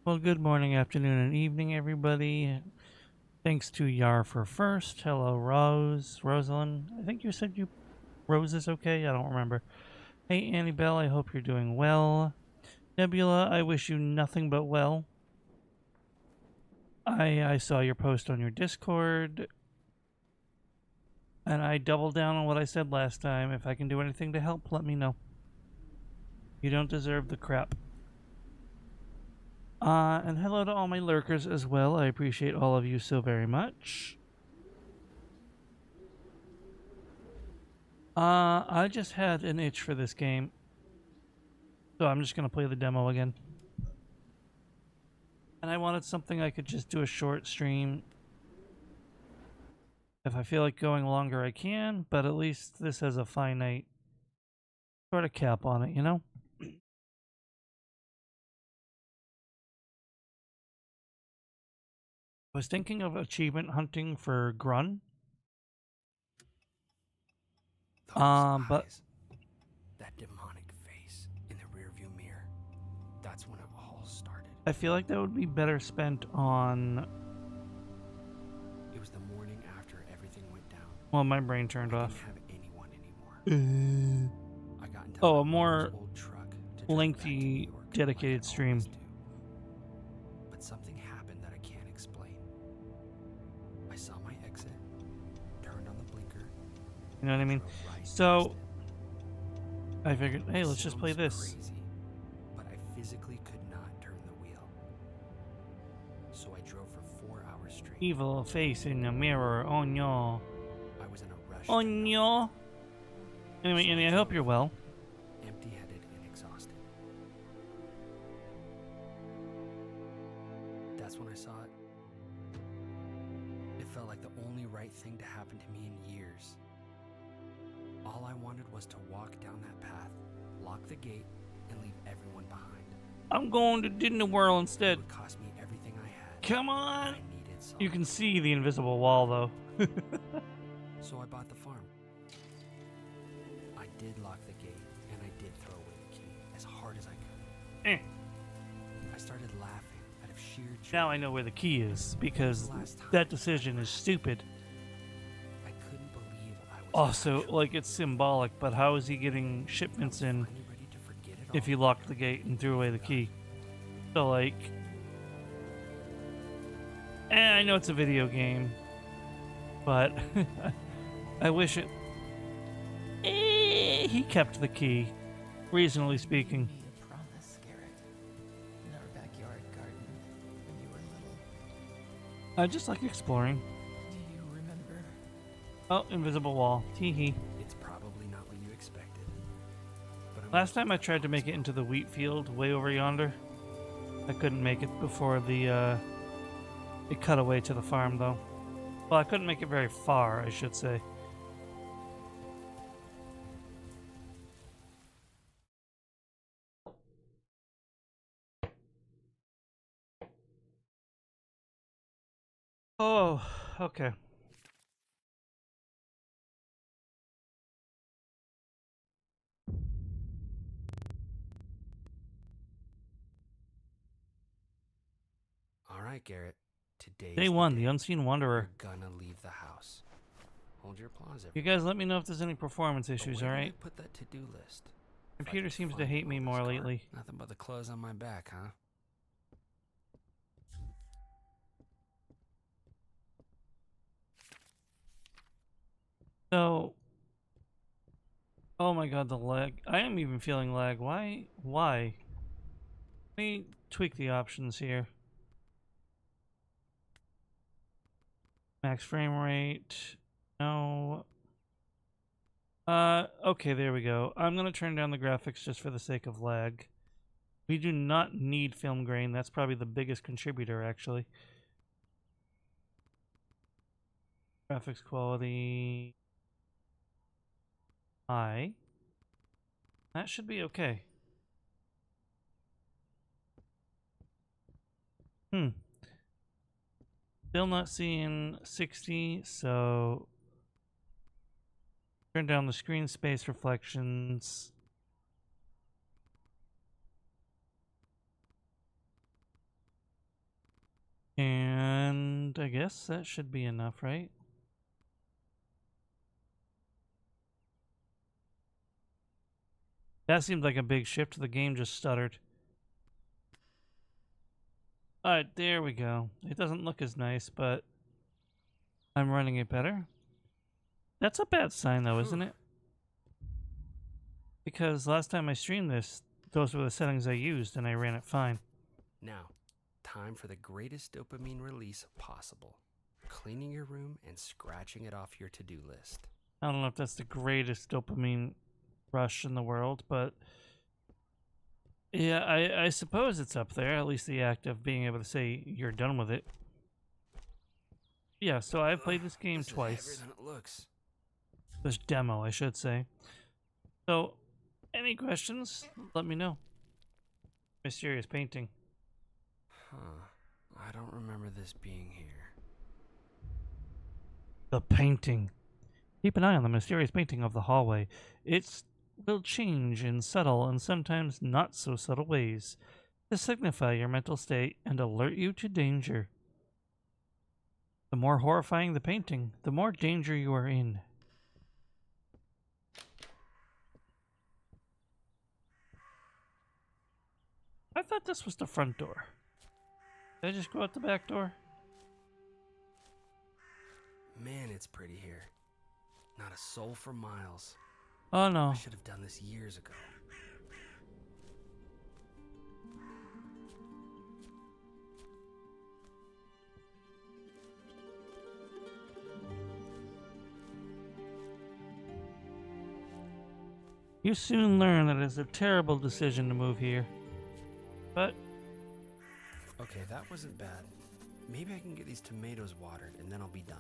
Well, good morning, afternoon, and evening, everybody. Thanks to Yar for first. Hello, Rosalind. I think you said Rose is okay. I don't remember. Hey, Annabelle. I hope you're doing well. Nebula, I wish you nothing but well. I saw your post on your Discord, and I doubled down on what I said last time. If I can do anything to help, let me know. You don't deserve the crap. And hello to all my lurkers as well. I appreciate all of you so very much. I just had an itch for this game, so I'm just gonna play the demo again. And I wanted something I could just do a short stream. If I feel like going longer, I can, but at least this has a finite sort of cap on it, you know? I was thinking of achievement hunting for Grun. But that demonic face in the rearview mirror. That's when it all started. I feel like that would be better spent on. It was the morning after everything went down. Well, my brain turned I off. didn't have anyone anymore. I got into a my more old truck to lengthy, dedicated stream. But something happened that I can't explain. I saw my exit, turned on the blinker. You know what I mean? So I figured, hey, let's just play this. Crazy, but I physically could not turn the wheel. So I drove for 4 hours straight. Evil face in the mirror. Oh no. I was in a rush. Oh no. Anyway, Annie, I hope you're well. Empty-headed and exhausted. That's when I saw it. It felt like the only right thing to happen to me in years. All I wanted was to walk down that path, lock the gate, and leave everyone behind. I'm going to Disney World instead. It would cost me everything I had. Come on! I needed something. You can see the invisible wall, though. So I bought the farm. I did lock the gate, and I did throw away the key as hard as I could. I started laughing out of sheer joy. Now I know where the key is, because that decision is stupid. I couldn't believe I was Also, like, it's symbolic, but how is he getting shipments in if he locked the gate and threw away the key? So, like... I know it's a video game, but I wish it... he kept the key, reasonably speaking. Promise, Garrett. In our backyard garden when you were little. I just like exploring. Do you remember? Oh, invisible wall. Tee-hee. It's probably not what you expected. But Last time I tried to make it into the wheat field way over yonder. I couldn't make it before the, it cut away to the farm, though. Well, I couldn't make it very far, I should say. Oh, okay. all right, Garrett. Today's Day one, the Unseen Wanderer. You're gonna leave the house. Hold your applause. You guys let me know if there's any performance issues, alright? Put that to-do list. Computer seems to hate me more lately. Nothing but the clothes on my back, huh? So... Oh my god, the lag. I am even feeling lag. Why? Why? Let me tweak the options here. Max frame rate. No. Okay, there we go. I'm gonna turn down the graphics just for the sake of lag. We do not need film grain. That's probably the biggest contributor, actually. Graphics quality... high. That should be okay. Still not seeing 60, so... Turn down the screen space reflections. I guess that should be enough, right? That seemed like a big shift. The game just stuttered. Alright, there we go. It doesn't look as nice, but I'm running it better. That's a bad sign, though, isn't it? Because last time I streamed this, those were the settings I used, and I ran it fine. Now, time for the greatest dopamine release possible. Cleaning your room and scratching it off your to-do list. I don't know if that's the greatest dopamine rush in the world, but yeah, I suppose it's up there. At least the act of being able to say you're done with it. Yeah, so I've played this game This twice. is heavier than it looks. This demo, I should say. So, any questions? Let me know. Mysterious painting. Huh. I don't remember this being here. The painting. Keep an eye on the mysterious painting of the hallway. It will change in subtle and sometimes not so subtle ways to signify your mental state and alert you to danger. The more horrifying the painting, the more danger you are in. I thought this was the front door. Did I just go out the back door? Man, it's pretty here. Not a soul for miles. Oh no. I should have done this years ago. You soon learn that it's a terrible decision to move here. But Okay, that wasn't bad. Maybe I can get these tomatoes watered and then I'll be done.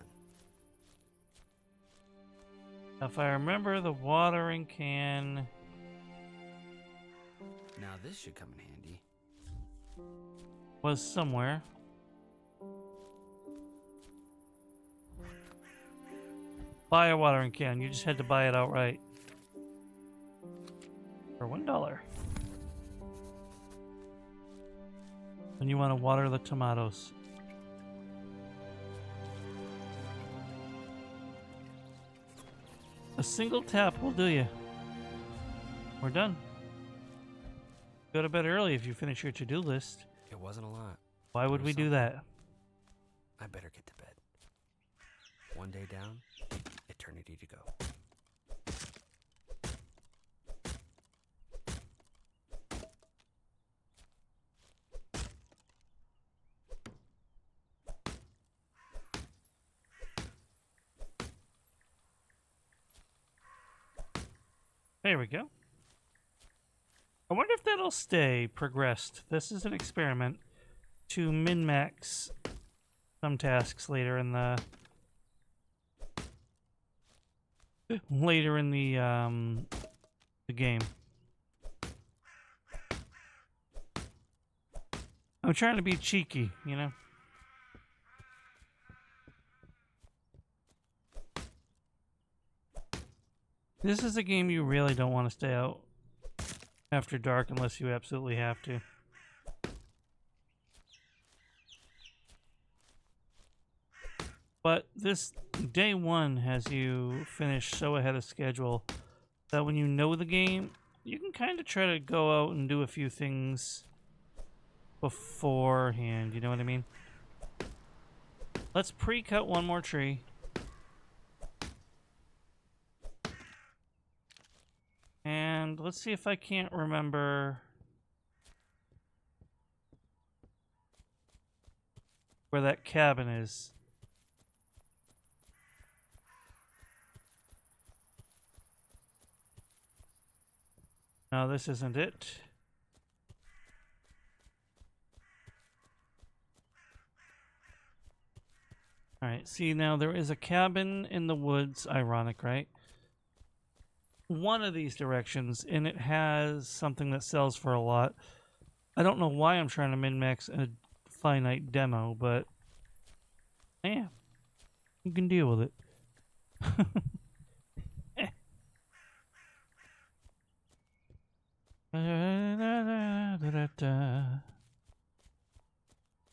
if I remember, the watering can Now this should come in handy. was somewhere. Buy a watering can. You just had to buy it outright. For $1. And you want to water the tomatoes. A single tap will do you. We're done. Go to bed early if you finish your to-do list. It wasn't a lot. Why would we do that? I better get to bed. One day down, eternity to go. There we go. I wonder if that'll stay progressed. This is an experiment to min-max some tasks later in the game. I'm trying to be cheeky, you know. This is a game you really don't want to stay out after dark unless you absolutely have to. But this day one has you finish so ahead of schedule that when you know the game, you can kind of try to go out and do a few things beforehand, you know what I mean? Let's pre-cut one more tree. And let's see if I can't remember where that cabin is. No, this isn't it. Alright, see now there is a cabin in the woods. Ironic, right? One of these directions, and it has something that sells for a lot. I don't know why I'm trying to min-max a finite demo, but yeah, you can deal with it.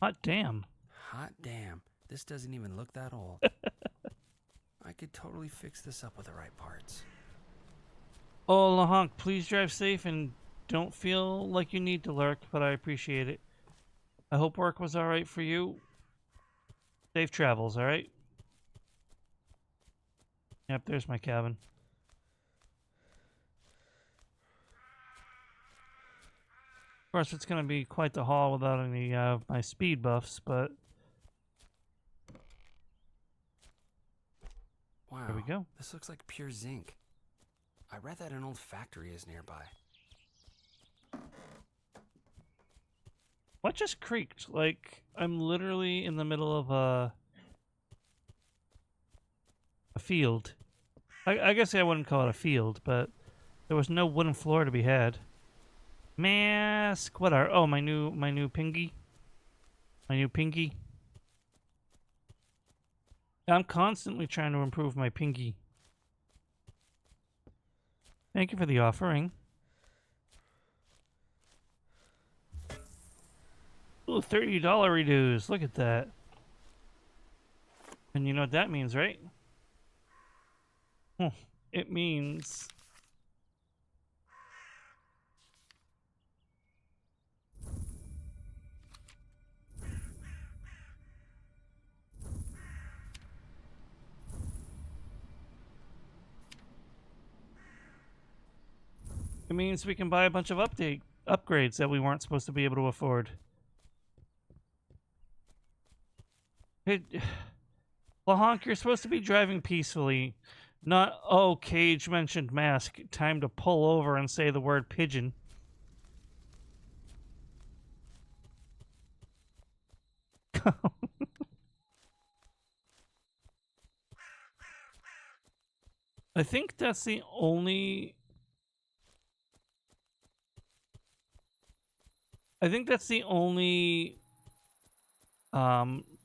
Hot damn. Hot damn. This doesn't even look that old. I could totally fix this up with the right parts. Oh, LaHonk, please drive safe and don't feel like you need to lurk, but I appreciate it. I hope work was alright for you. Safe travels, alright? Yep, there's my cabin. Of course, it's going to be quite the haul without any of my speed buffs, but Wow. there we go. This looks like pure zinc. I read that an old factory is nearby. What just creaked? Like, I'm literally in the middle of a field. I guess I wouldn't call it a field, but there was no wooden floor to be had. Mask. What are? Oh, my new pingy. My new pinky. I'm constantly trying to improve my pinky. Thank you for the offering. Ooh, $30 reduce. Look at that. And you know what that means, right? It means we can buy a bunch of upgrades that we weren't supposed to be able to afford. Hey, LaHonk, you're supposed to be driving peacefully. Not, oh, Cage mentioned mask. Time to pull over and say the word pigeon. I think that's the only...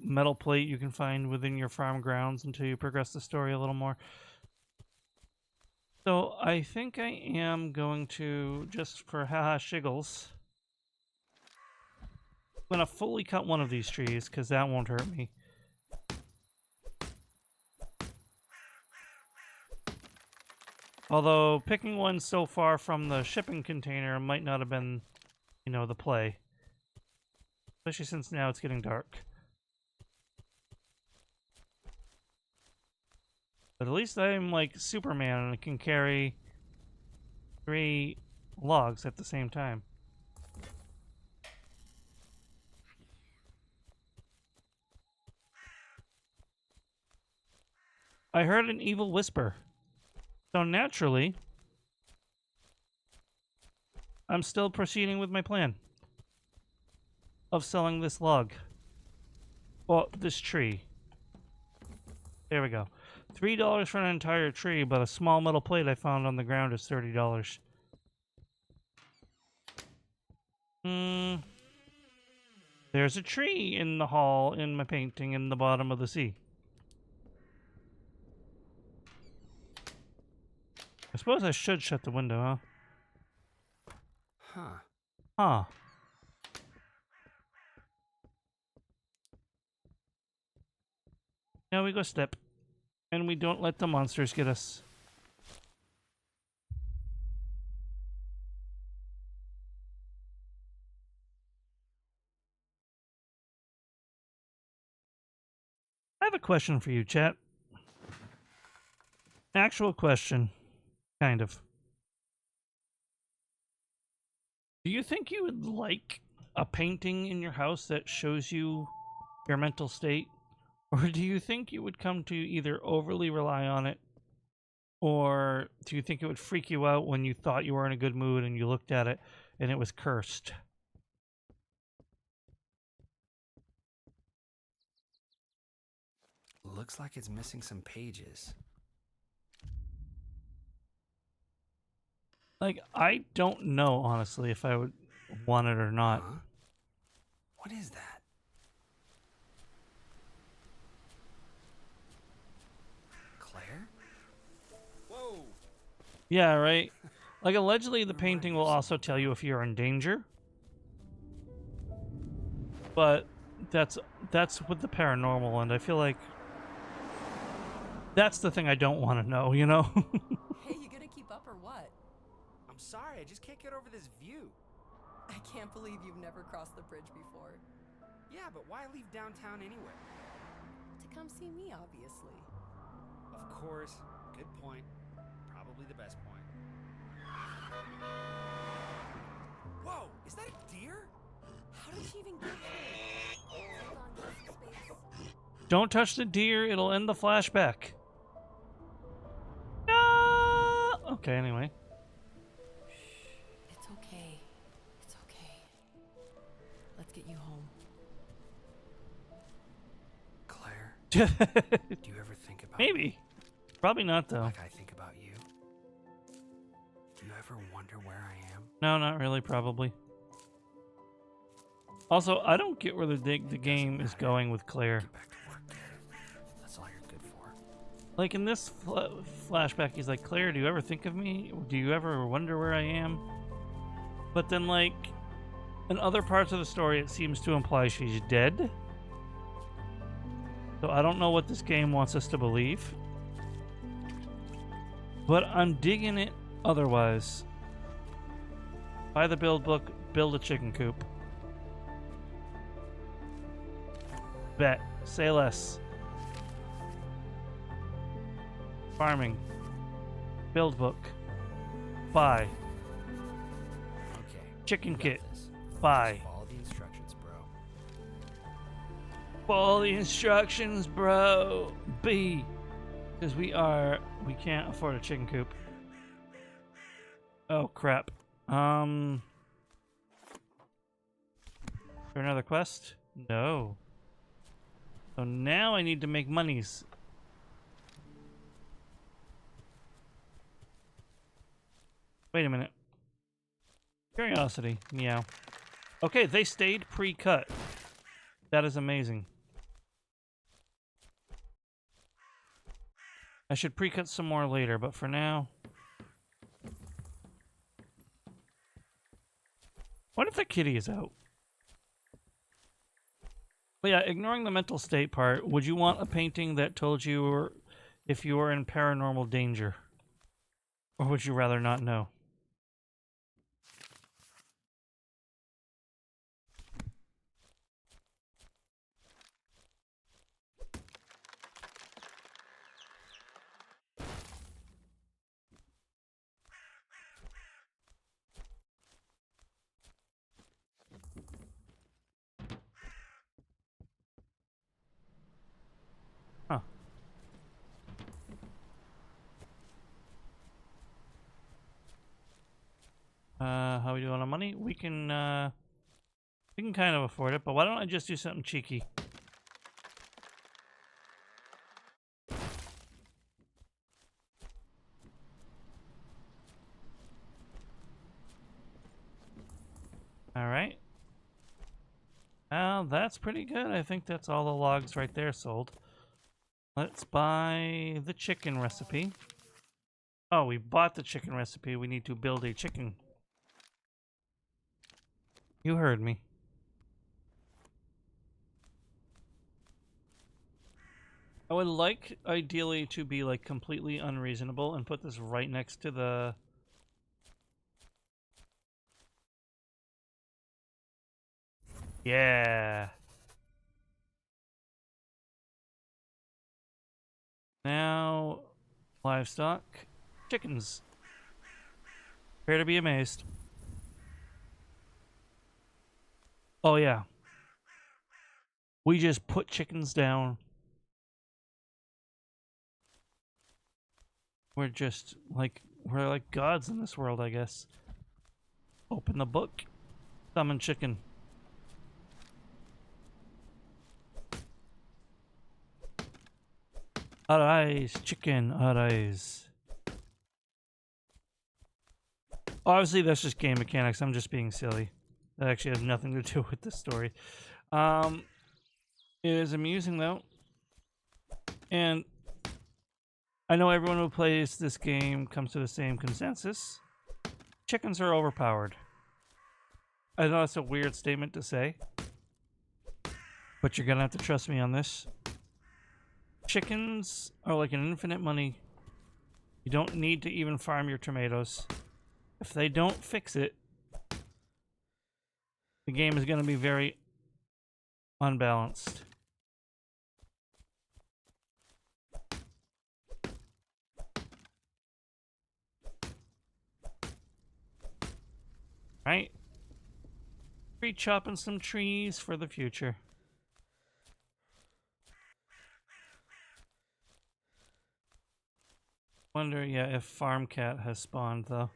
metal plate you can find within your farm grounds until you progress the story a little more. So I think I am going to, just for haha shiggles, I'm going to fully cut one of these trees because that won't hurt me. Although picking one so far from the shipping container might not have been, you know, the play. Especially since now it's getting dark. But at least I'm like Superman and I can carry 3 logs at the same time. I heard an evil whisper. So naturally, I'm still proceeding with my plan of selling this log. Well, this tree. There we go. $3 for an entire tree, but a small metal plate I found on the ground is $30. There's a tree in the hall in my painting in the bottom of the sea. I suppose I should shut the window, huh? Huh. Now we go step. And we don't let the monsters get us. I have a question for you, chat. Actual question. Kind of. Do you think you would like a painting in your house that shows you your mental state? Or do you think you would come to either overly rely on it, or do you think it would freak you out when you thought you were in a good mood and you looked at it and it was cursed? Looks like it's missing some pages. Like, I don't know, honestly, if I would want it or not. Huh? What is that? Claire? Whoa! Yeah, right? Like, allegedly, the painting will also tell you if you're in danger. But that's with the paranormal, and I feel like that's the thing I don't want to know, you know? Hey, you gonna keep up or what? I'm sorry, I just can't get over this view. I can't believe you've never crossed the bridge before. Yeah, but why leave downtown anyway? To come see me, obviously. Of course. Good point. Probably the best point. Whoa! Is that a deer? How did she even get here? Hold on, just space. Don't touch the deer, it'll end the flashback. No! Okay, anyway. It's okay. It's okay. Let's get you home. Claire, do you ever think about Maybe. Probably not, though. like I think about you? Do you ever wonder where I am? No, not really, probably. Also, I don't get where the game is going with Claire. Get back to work, Claire. That's all you're good for. Like, in this flashback, he's like, Claire, do you ever think of me? Do you ever wonder where I am? But then, like, in other parts of the story, it seems to imply she's dead. So I don't know what this game wants us to believe. But I'm digging it otherwise. Buy the build book, build a chicken coop. Bet. Say less. Farming. Build book. Buy. Okay. Chicken you got kit. this. Buy. Just follow the instructions, bro. Follow the instructions, bro. B. Because we can't afford a chicken coop. Oh, crap. Is there another quest? No. So now I need to make monies. Wait a minute. Curiosity. Meow. Okay, they stayed pre-cut. That is amazing. I should pre-cut some more later, but for now... What if the kitty is out? But yeah, ignoring the mental state part, would you want a painting that told you if you were in paranormal danger? Or would you rather not know? Huh. How we doing on money? We can kind of afford it, but why don't I just do something cheeky? Alright. Well, that's pretty good. I think that's all the logs right there sold. Let's buy the chicken recipe. Oh, we bought the chicken recipe. We need to build a chicken. You heard me. I would like, ideally, to be, like, completely unreasonable and put this right next to the... Yeah. Now, livestock. Chickens. Prepare to be amazed. Oh, yeah. We just put chickens down. We're like gods in this world, I guess. Open the book. Summon chicken. Arise, chicken, arise. Obviously, that's just game mechanics. I'm just being silly. That actually has nothing to do with the story. It is amusing, though. And I know everyone who plays this game comes to the same consensus. Chickens are overpowered. I know that's a weird statement to say. but you're gonna have to trust me on this. Chickens are like an infinite money. You don't need to even farm your tomatoes. If they don't fix it, the game is gonna be very unbalanced. Right? Re-chopping some trees for the future. Wonder, yeah, if Farm Cat has spawned though.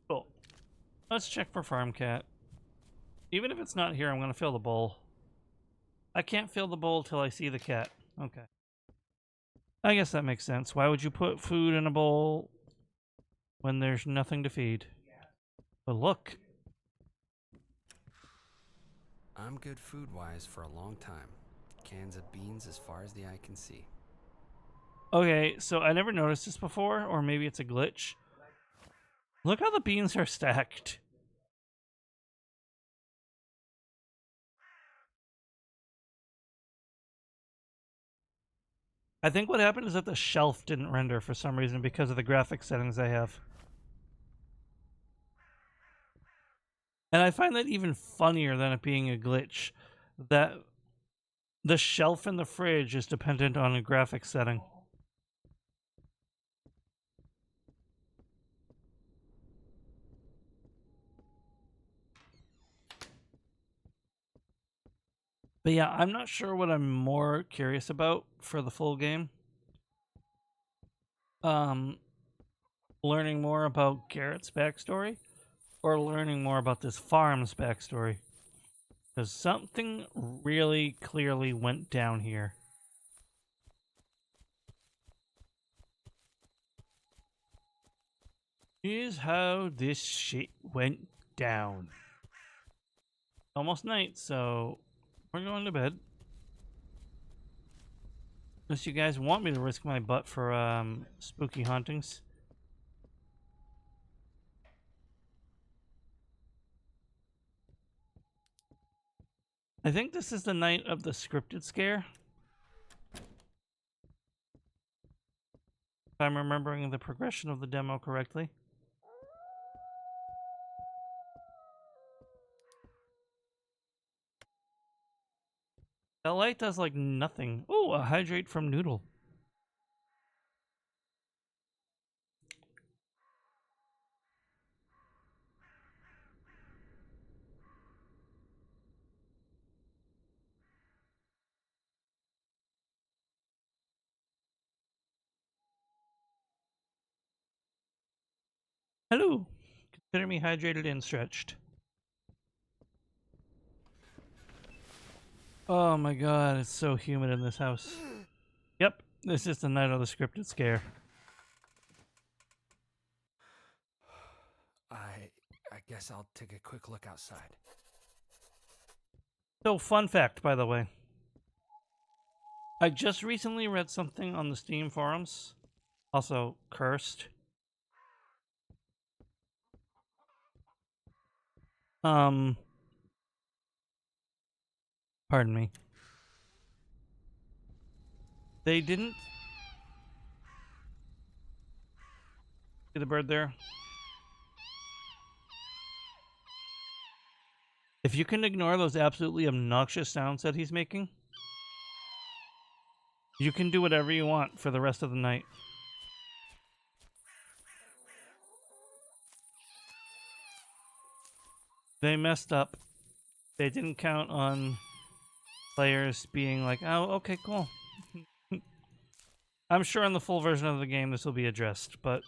Cool. Let's check for Farm Cat. Even if it's not here, I'm gonna fill the bowl. I can't fill the bowl till I see the cat. Okay. I guess that makes sense. Why would you put food in a bowl when there's nothing to feed? But look. I'm good food-wise for a long time. Cans of beans as far as the eye can see. Okay, so I never noticed this before, or maybe it's a glitch. Look how the beans are stacked. I think what happened is that the shelf didn't render for some reason because of the graphic settings I have. And I find that even funnier than it being a glitch, that the shelf in the fridge is dependent on a graphic setting. But yeah, I'm not sure what I'm more curious about for the full game. Learning more about Garrett's backstory, or learning more about this farm's backstory. Because something really clearly went down here. Here's how this shit went down. Almost night, so we're going to bed. Unless you guys want me to risk my butt for spooky hauntings. I think this is the night of the scripted scare. If I'm remembering the progression of the demo correctly. That light does like nothing. Oh, a hydrate from Noodle. Hello. Consider me hydrated and stretched. Oh my god, it's so humid in this house. Yep, this is the night of the scripted scare. I guess I'll take a quick look outside. So, fun fact, by the way. I just recently read something on the Steam forums. Also, cursed. Pardon me. They didn't... See the bird there? If you can ignore those absolutely obnoxious sounds that he's making, you can do whatever you want for the rest of the night. They messed up. They didn't count on players being like, oh, okay, cool. I'm sure in the full version of the game this will be addressed, but...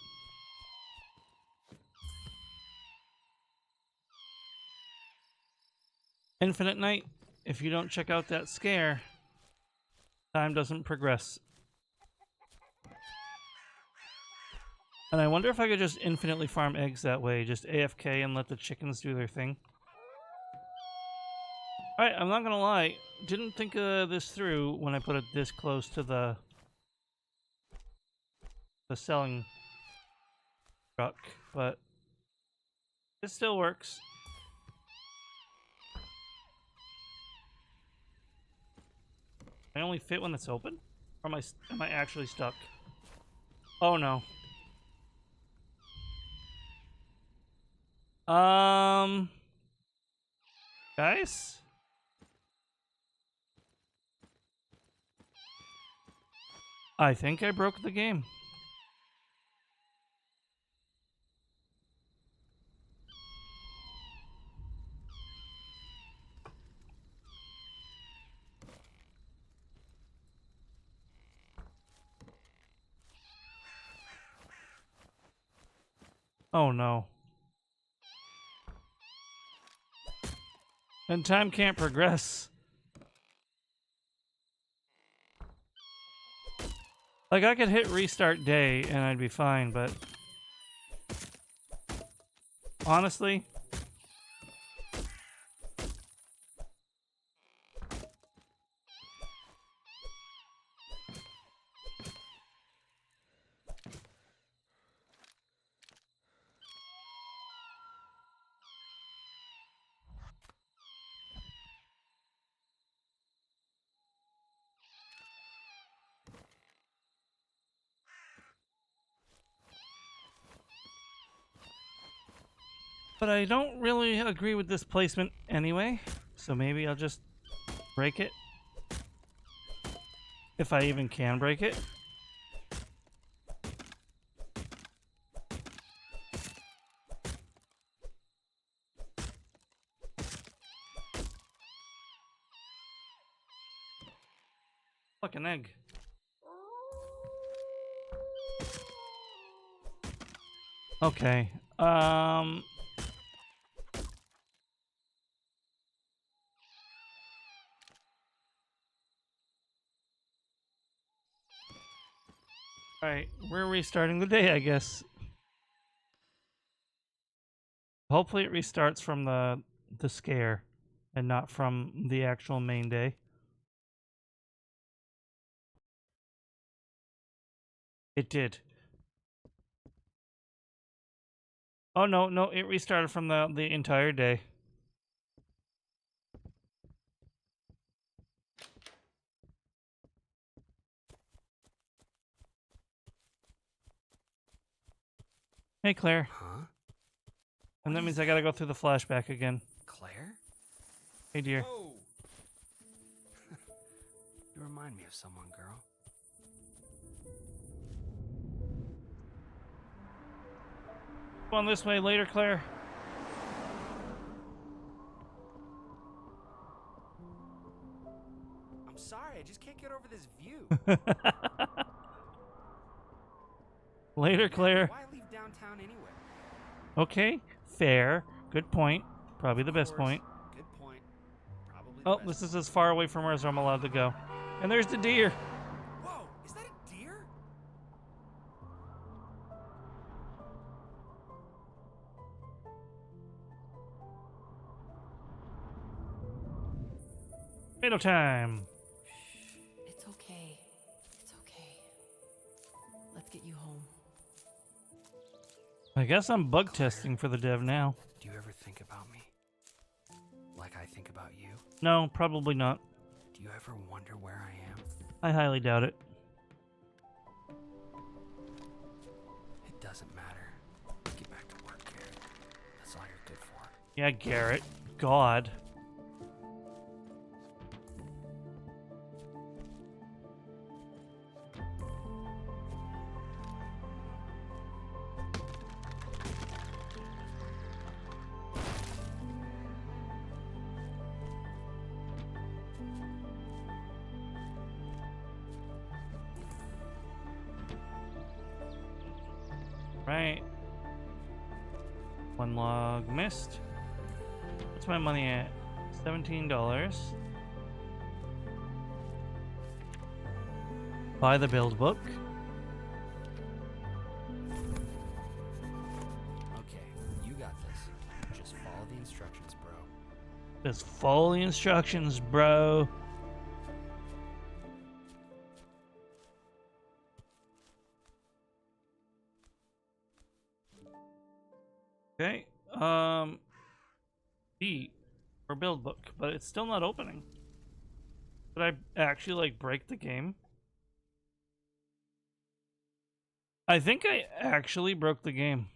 Infinite Night, if you don't check out that scare, time doesn't progress. And I wonder if I could just infinitely farm eggs that way, just AFK and let the chickens do their thing. Alright, I'm not gonna lie, didn't think this through when I put it this close to the selling truck, but it still works. I only fit when it's open? Or am I actually stuck? Oh no. Guys? I think I broke the game. Oh no. And time can't progress. Like, I could hit restart day and I'd be fine, but honestly, but I don't really agree with this placement anyway, so maybe I'll just break it. If I even can break it. Fucking egg. Okay. Alright, we're restarting the day, I guess. Hopefully it restarts from the scare and not from the actual main day. It did. Oh no, no, it restarted from the entire day. Hey Claire. Huh? And that means I gotta go through the flashback again. Claire? Hey dear. Whoa! You remind me of someone, girl. Go on this way later, Claire. I'm sorry, I just can't get over this view. Later, Claire. Why leave downtown anyway? Okay, fair. Good point. Probably the Of best course. point. Good point. Probably the Oh, best this is as far away from where as I'm allowed to go. And there's the deer. Whoa, is that a deer? Tomato time. It's okay. It's okay. Let's get you home. I guess I'm bug testing for the dev now. Do you ever think about me? Like I think about you? No, probably not. Do you ever wonder where I am? I highly doubt it. It doesn't matter. Get back to work, Garrett. That's all you're good for. Yeah, Garrett. God. Right. One log missed. What's my money at? $17. Buy the build book. Okay, you got this. Just follow the instructions, bro. Just follow the instructions, bro. Okay. B or build book, but it's still not opening. Did I actually like break the game? I think I actually broke the game.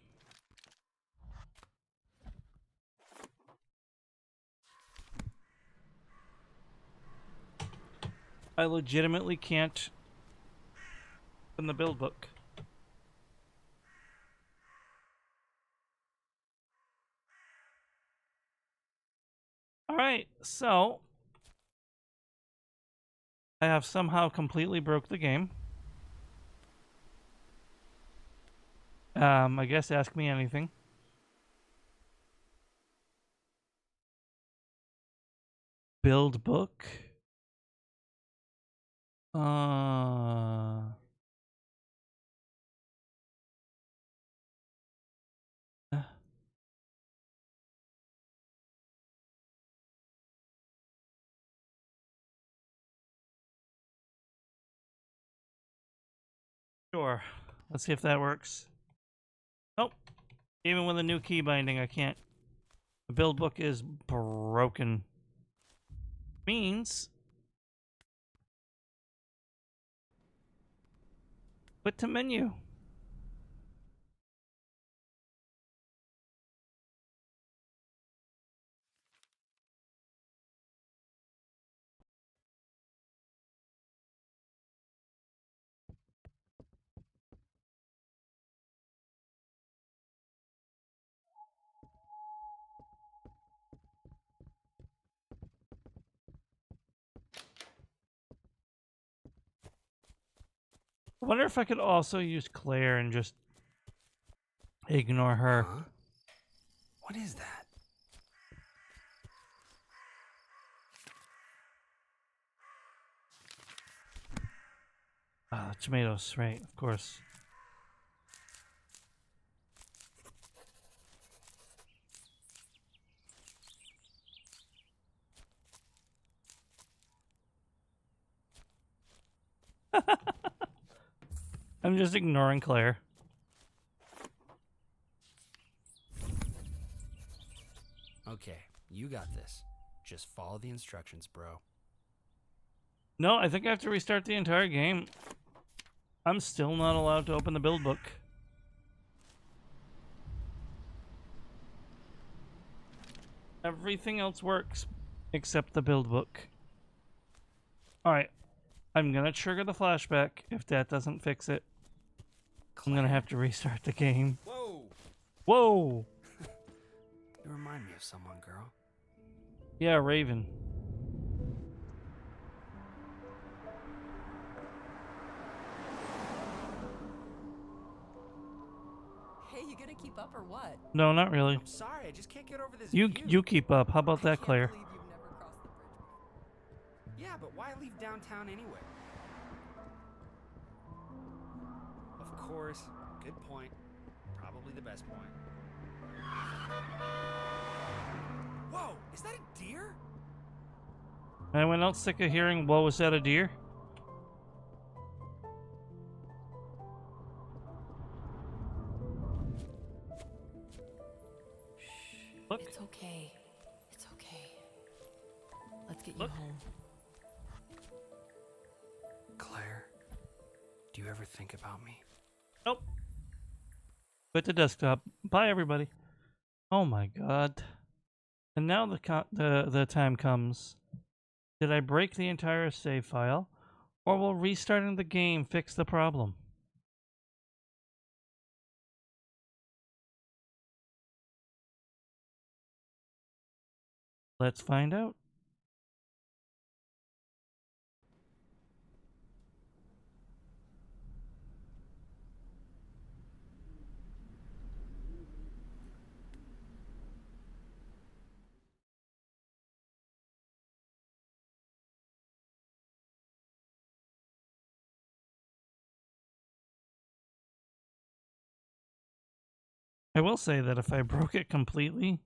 I legitimately can't open the build book. Alright, so I have somehow completely broke the game. I guess ask me anything. Build book. Uh Sure. Let's see if that works. Nope. Even with a new key binding, I can't. The build book is broken. Means quit to menu. I wonder if I could also use Claire and just ignore her. Huh? What is that? Ah, tomatoes, right, of course. I'm just ignoring Claire. Okay, you got this. Just follow the instructions, bro. No, I think I have to restart the entire game. I'm still not allowed to open the build book. Everything else works except the build book. Alright, I'm gonna trigger the flashback. If that doesn't fix it, I'm gonna have to restart the game. Whoa! Whoa! You remind me of someone, girl. Yeah, Raven. Hey, you gonna keep up or what? No, not really. I'm sorry, I just can't get over this You view. keep up. How about I that, can't Claire? believe you've never crossed the bridge before. Yeah, but why leave downtown anyway? Of course, good point. Probably the best point. Whoa, is that a deer? Anyone else sick of hearing, whoa, was that a deer? Look. It's okay. It's okay. Let's get Look. you home. Claire, do you ever think about me? Nope. Quit the desktop. Bye, everybody. Oh my god. And now the time comes. Did I break the entire save file? Or will restarting the game fix the problem? Let's find out. I will say that if I broke it completely,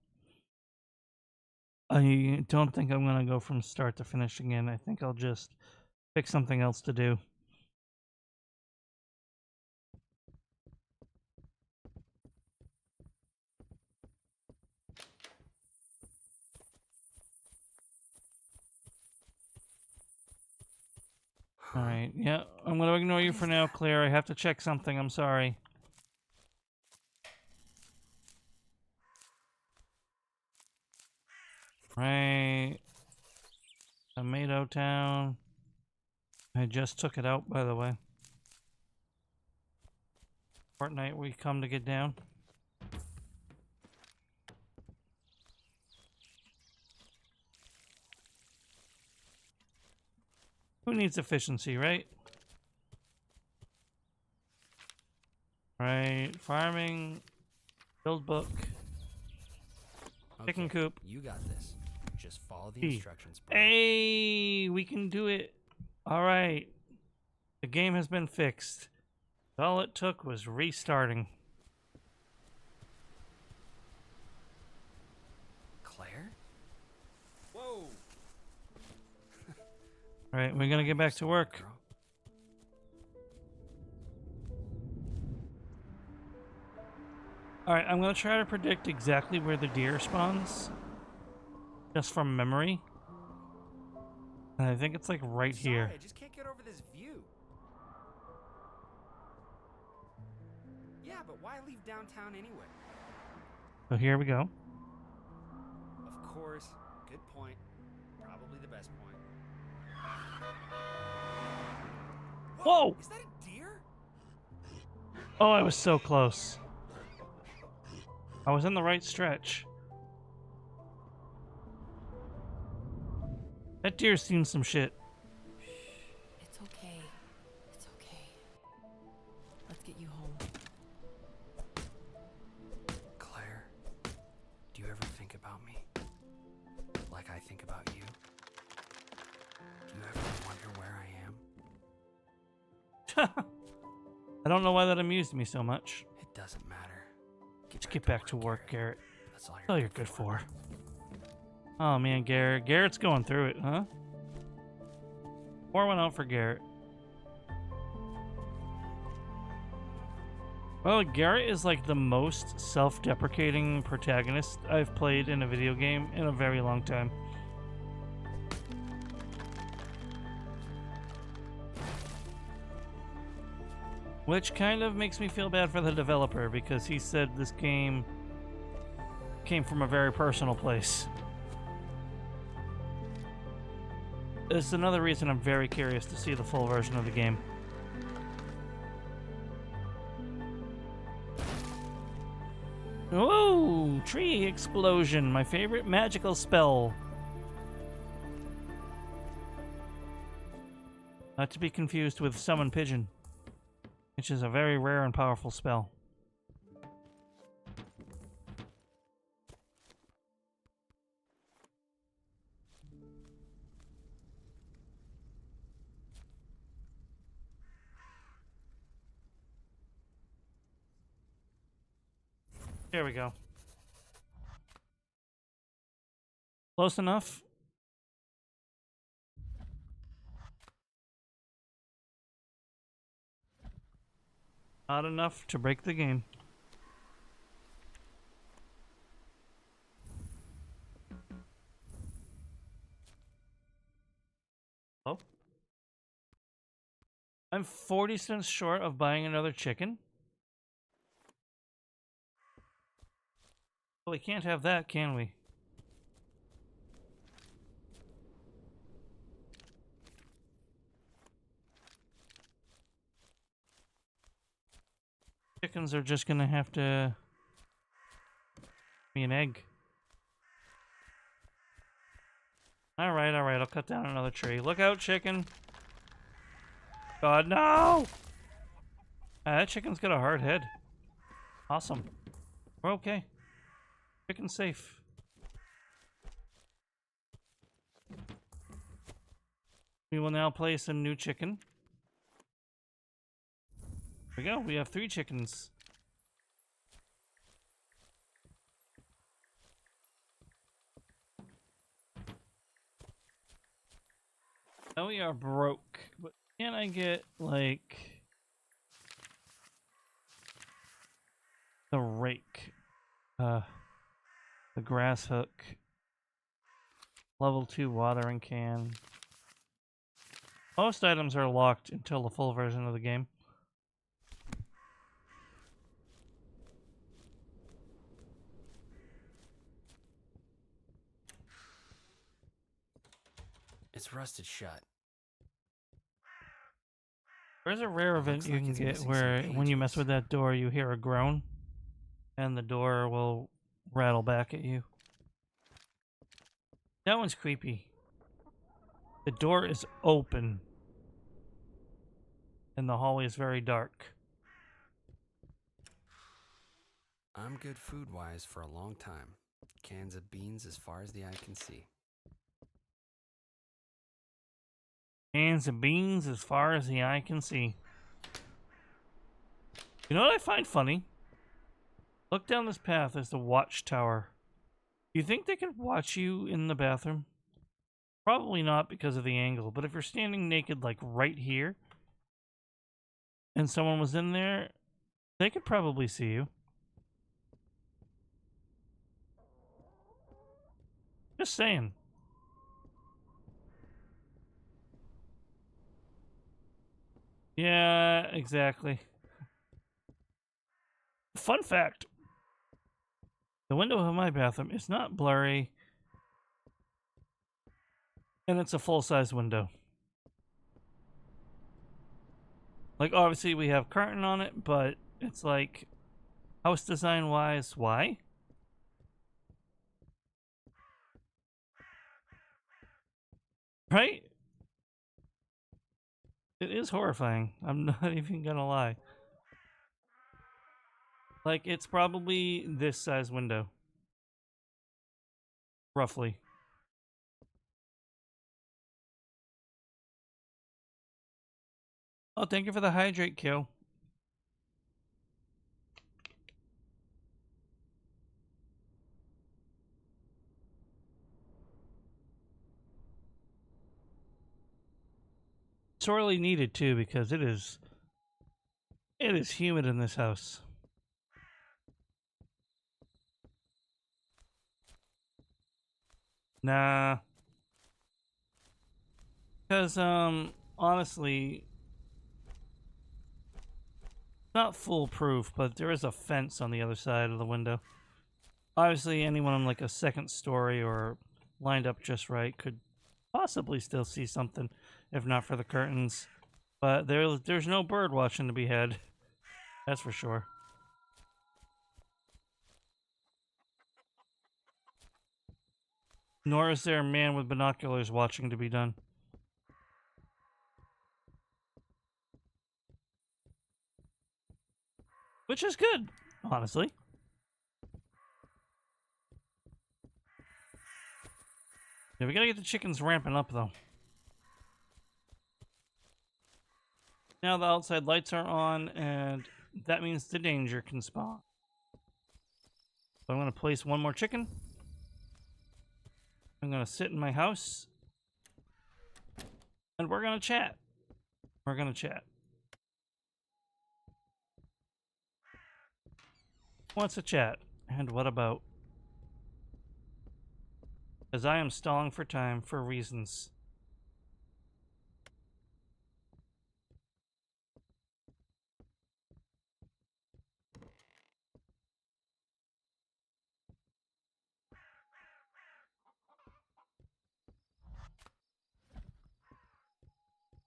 I don't think I'm going to go from start to finish again. I think I'll just pick something else to do. Alright, yeah. I'm gonna ignore you for now, Claire. I have to check something. I'm sorry. Right. Tomato Town. I just took it out, by the way. Fortnite, we come to get down. Who needs efficiency, right? Right. Farming. Build book. Chicken coop. You got this. Just follow the Hey. instructions, bro. Hey, we can do it. All right. The game has been fixed. All it took was restarting. Claire? Whoa! All right, we're gonna get back to work. Girl. All right, I'm gonna try to predict exactly where the deer spawns, just from memory. And I think it's like right here. Sorry, I just can't get over this view. Yeah, but why leave downtown anyway? So here we go. Of course. Good point. Probably the best point. Whoa! Is that a deer? Oh, I was so close. I was in the right stretch. That deer's seen some shit. It's okay. It's okay. Let's get you home. Claire, do you ever think about me? Like I think about you? Do you ever wonder where I am? I don't know why that amused me so much. It doesn't matter. Let's get back to work, Garrett. That's all That's all you're good for. Oh man, Garrett. Garrett's going through it, huh? Pour one out for Garrett. Well, Garrett is like the most self-deprecating protagonist I've played in a video game in a very long time. Which kind of makes me feel bad for the developer because he said this game came from a very personal place. It's another reason I'm very curious to see the full version of the game. Oh, tree explosion, my favorite magical spell. Not to be confused with summon pigeon, which is a very rare and powerful spell. There we go. Close enough. Not enough to break the game. Oh. I'm 40 cents short of buying another chicken. Well, we can't have that, can we? Chickens are just gonna have to be an egg. Alright, I'll cut down another tree. Look out, chicken! God, no! Ah, that chicken's got a hard head. Awesome. We're okay. Chicken's safe. We will now place a new chicken. There we go. We have 3 chickens. Now we are broke. But can I get, like, the rake? The grass hook. Level 2 watering can. Most items are locked until the full version of the game. It's rusted shut. There's a rare It event looks you like can it's get missing where some when you mess pages. with that door, you hear a groan, and the door will rattle back at you. That one's creepy. The door is open, and the hallway is very dark. I'm good food-wise for a long time. Cans of beans as far as the eye can see. Cans of beans as far as the eye can see. You know what I find funny? Look down this path. There's the watchtower. Do you think they can watch you in the bathroom? Probably not because of the angle, but if you're standing naked like right here and someone was in there, they could probably see you. Just saying. Yeah, exactly. Fun fact. The window of my bathroom is not blurry, and it's a full-size window. Like, obviously we have curtain on it, but it's like, house design-wise, why? Right? It is horrifying. I'm not even gonna lie. Like, it's probably this size window. Roughly. Oh, thank you for the hydrate kill. Sorely needed too, because it is humid in this house. Nah. Because honestly, not foolproof, but there is a fence on the other side of the window. Obviously, anyone on like a second story or lined up just right could possibly still see something, if not for the curtains. But there's no bird watching to be had. That's for sure. Nor is there a man with binoculars watching to be done. Which is good, honestly. Yeah, we gotta get the chickens ramping up, though. Now the outside lights are on, and that means the danger can spawn. So I'm gonna place one more chicken. I'm gonna sit in my house. And we're gonna chat. We're gonna chat. Who wants to chat? And what about? As I am stalling for time for reasons.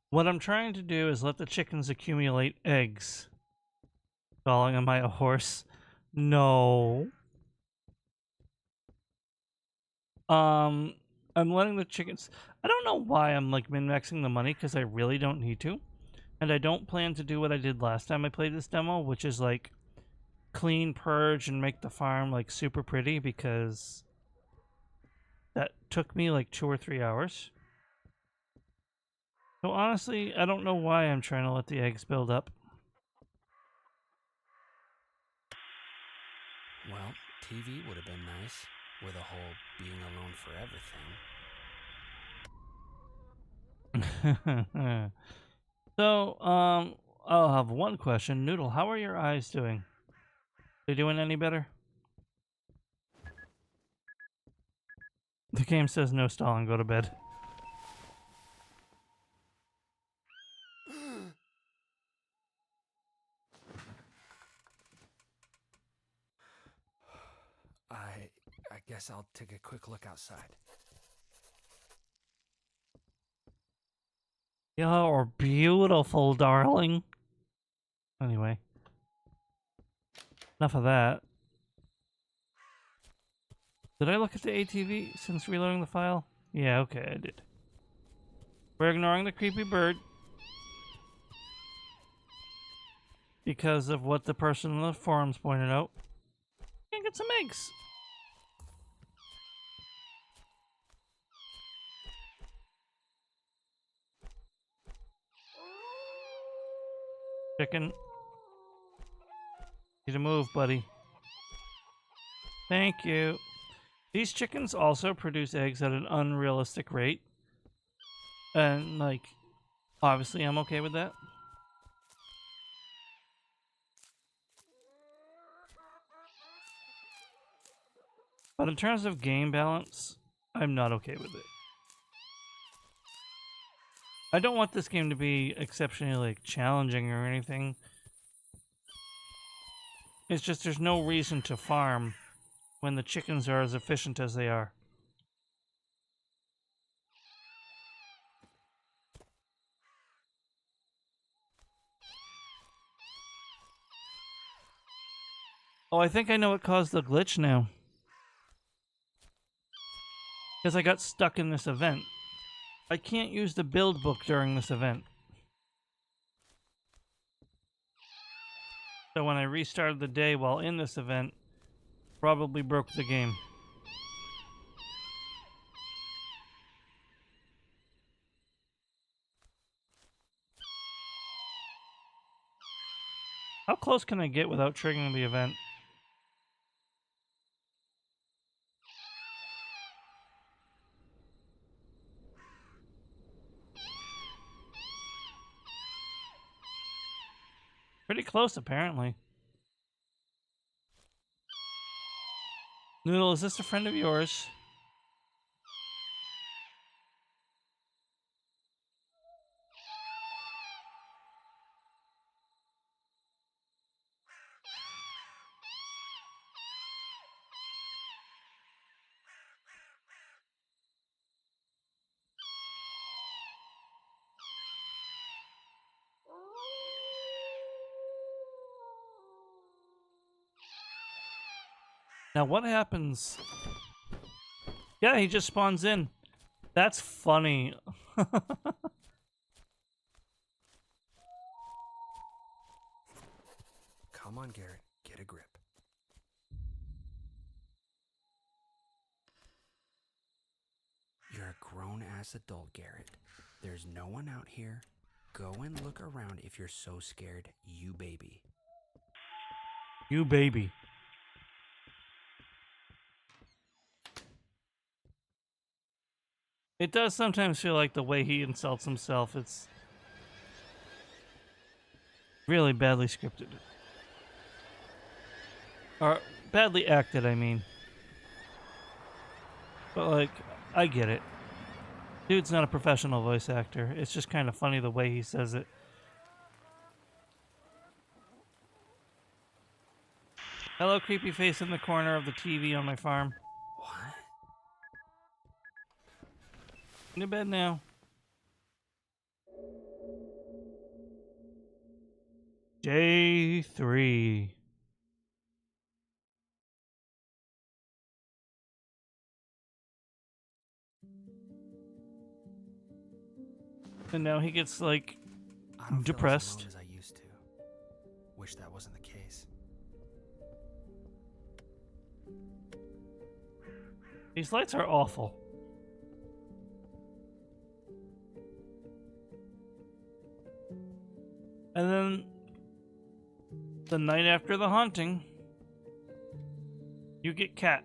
What I'm trying to do is let the chickens accumulate eggs. Stalling am I a horse? No. I'm letting the chickens. I don't know why I'm like min-maxing the money because I really don't need to, and I don't plan to do what I did last time I played this demo, which is like clean, purge, and make the farm like super pretty because that took me like 2 or 3 hours. So honestly, I don't know why I'm trying to let the eggs build up. Well, TV would have been nice, with a whole being alone for everything. So, I'll have one question. Noodle, how are your eyes doing? They doing any better? The game says no stalling, go to bed. Guess I'll take a quick look outside. You're beautiful, darling. Anyway. Enough of that. Did I look at the ATV since reloading the file? Yeah, okay, I did. We're ignoring the creepy bird because of what the person in the forums pointed out. Can't get some eggs. Chicken. Need to move, buddy. Thank you. These chickens also produce eggs at an unrealistic rate. And, like, obviously I'm okay with that. But in terms of game balance, I'm not okay with it. I don't want this game to be exceptionally, like, challenging or anything. It's just there's no reason to farm when the chickens are as efficient as they are. Oh, I think I know what caused the glitch now. Because I got stuck in this event. I can't use the build book during this event. So when I restarted the day while in this event, probably broke the game. How close can I get without triggering the event? Pretty close, apparently. Noodle, is this a friend of yours? Now what happens? Yeah, he just spawns in. That's funny. Come on, Garrett. Get a grip. You're a grown-ass adult, Garrett. There's no one out here. Go and look around if you're so scared, you baby. You baby. It does sometimes feel like the way he insults himself, it's really badly scripted. Or badly acted, I mean. But, like, I get it. Dude's not a professional voice actor. It's just kind of funny the way he says it. Hello, creepy face in the corner of the TV on my farm. What? In to bed now. J3. And now he gets, like, I don't depressed. feel as alone as I used to. Wish that wasn't the case. These lights are awful. And then the night after the haunting, you get Cat.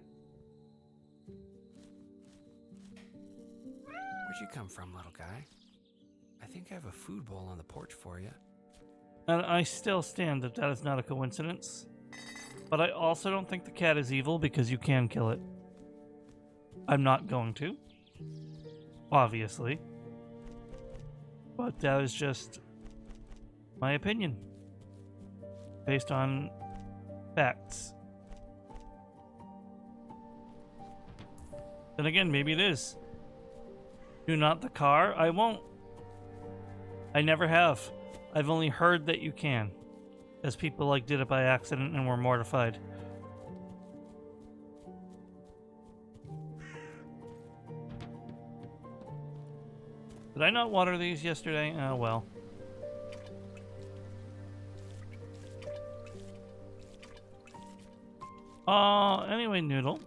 Where'd you come from, little guy? I think I have a food bowl on the porch for you. And I still stand that that is not a coincidence. But I also don't think the cat is evil because you can kill it. I'm not going to. Obviously. But that is just my opinion. Based on facts. Then again, maybe it is. Do not the car? I won't. I never have. I've only heard that you can. As people like did it by accident and were mortified. Did I not water these yesterday? Oh well. Anyway, Noodle.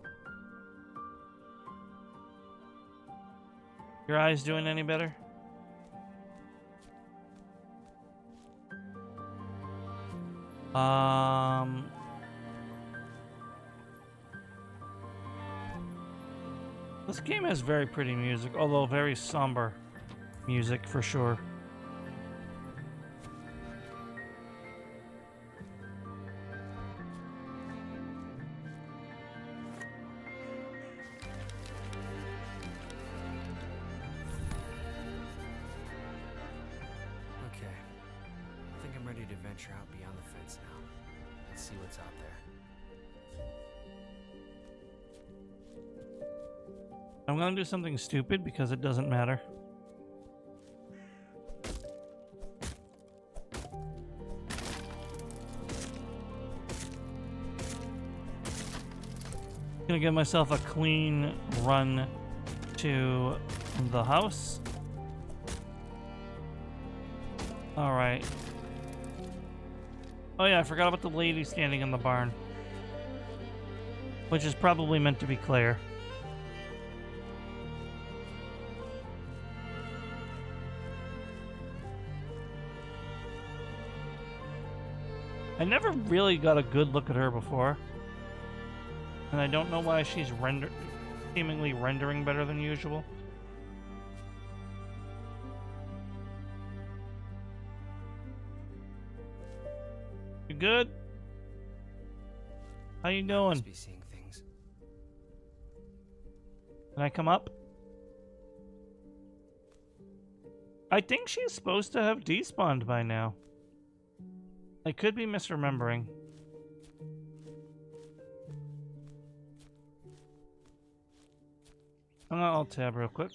Your eyes doing any better? This game has very pretty music, although very somber music for sure. Okay. I think I'm ready to venture out beyond the fence now. Let's see what's out there. I'm gonna do something stupid because it doesn't matter. Gonna give myself a clean run to the house. Alright. Oh yeah, I forgot about the lady standing in the barn. Which is probably meant to be Claire. I never really got a good look at her before. And I don't know why she's seemingly rendering better than usual. You good? How you doing? Must be seeing things. Can I come up? I think she's supposed to have despawned by now. I could be misremembering. I'm gonna alt tab real quick.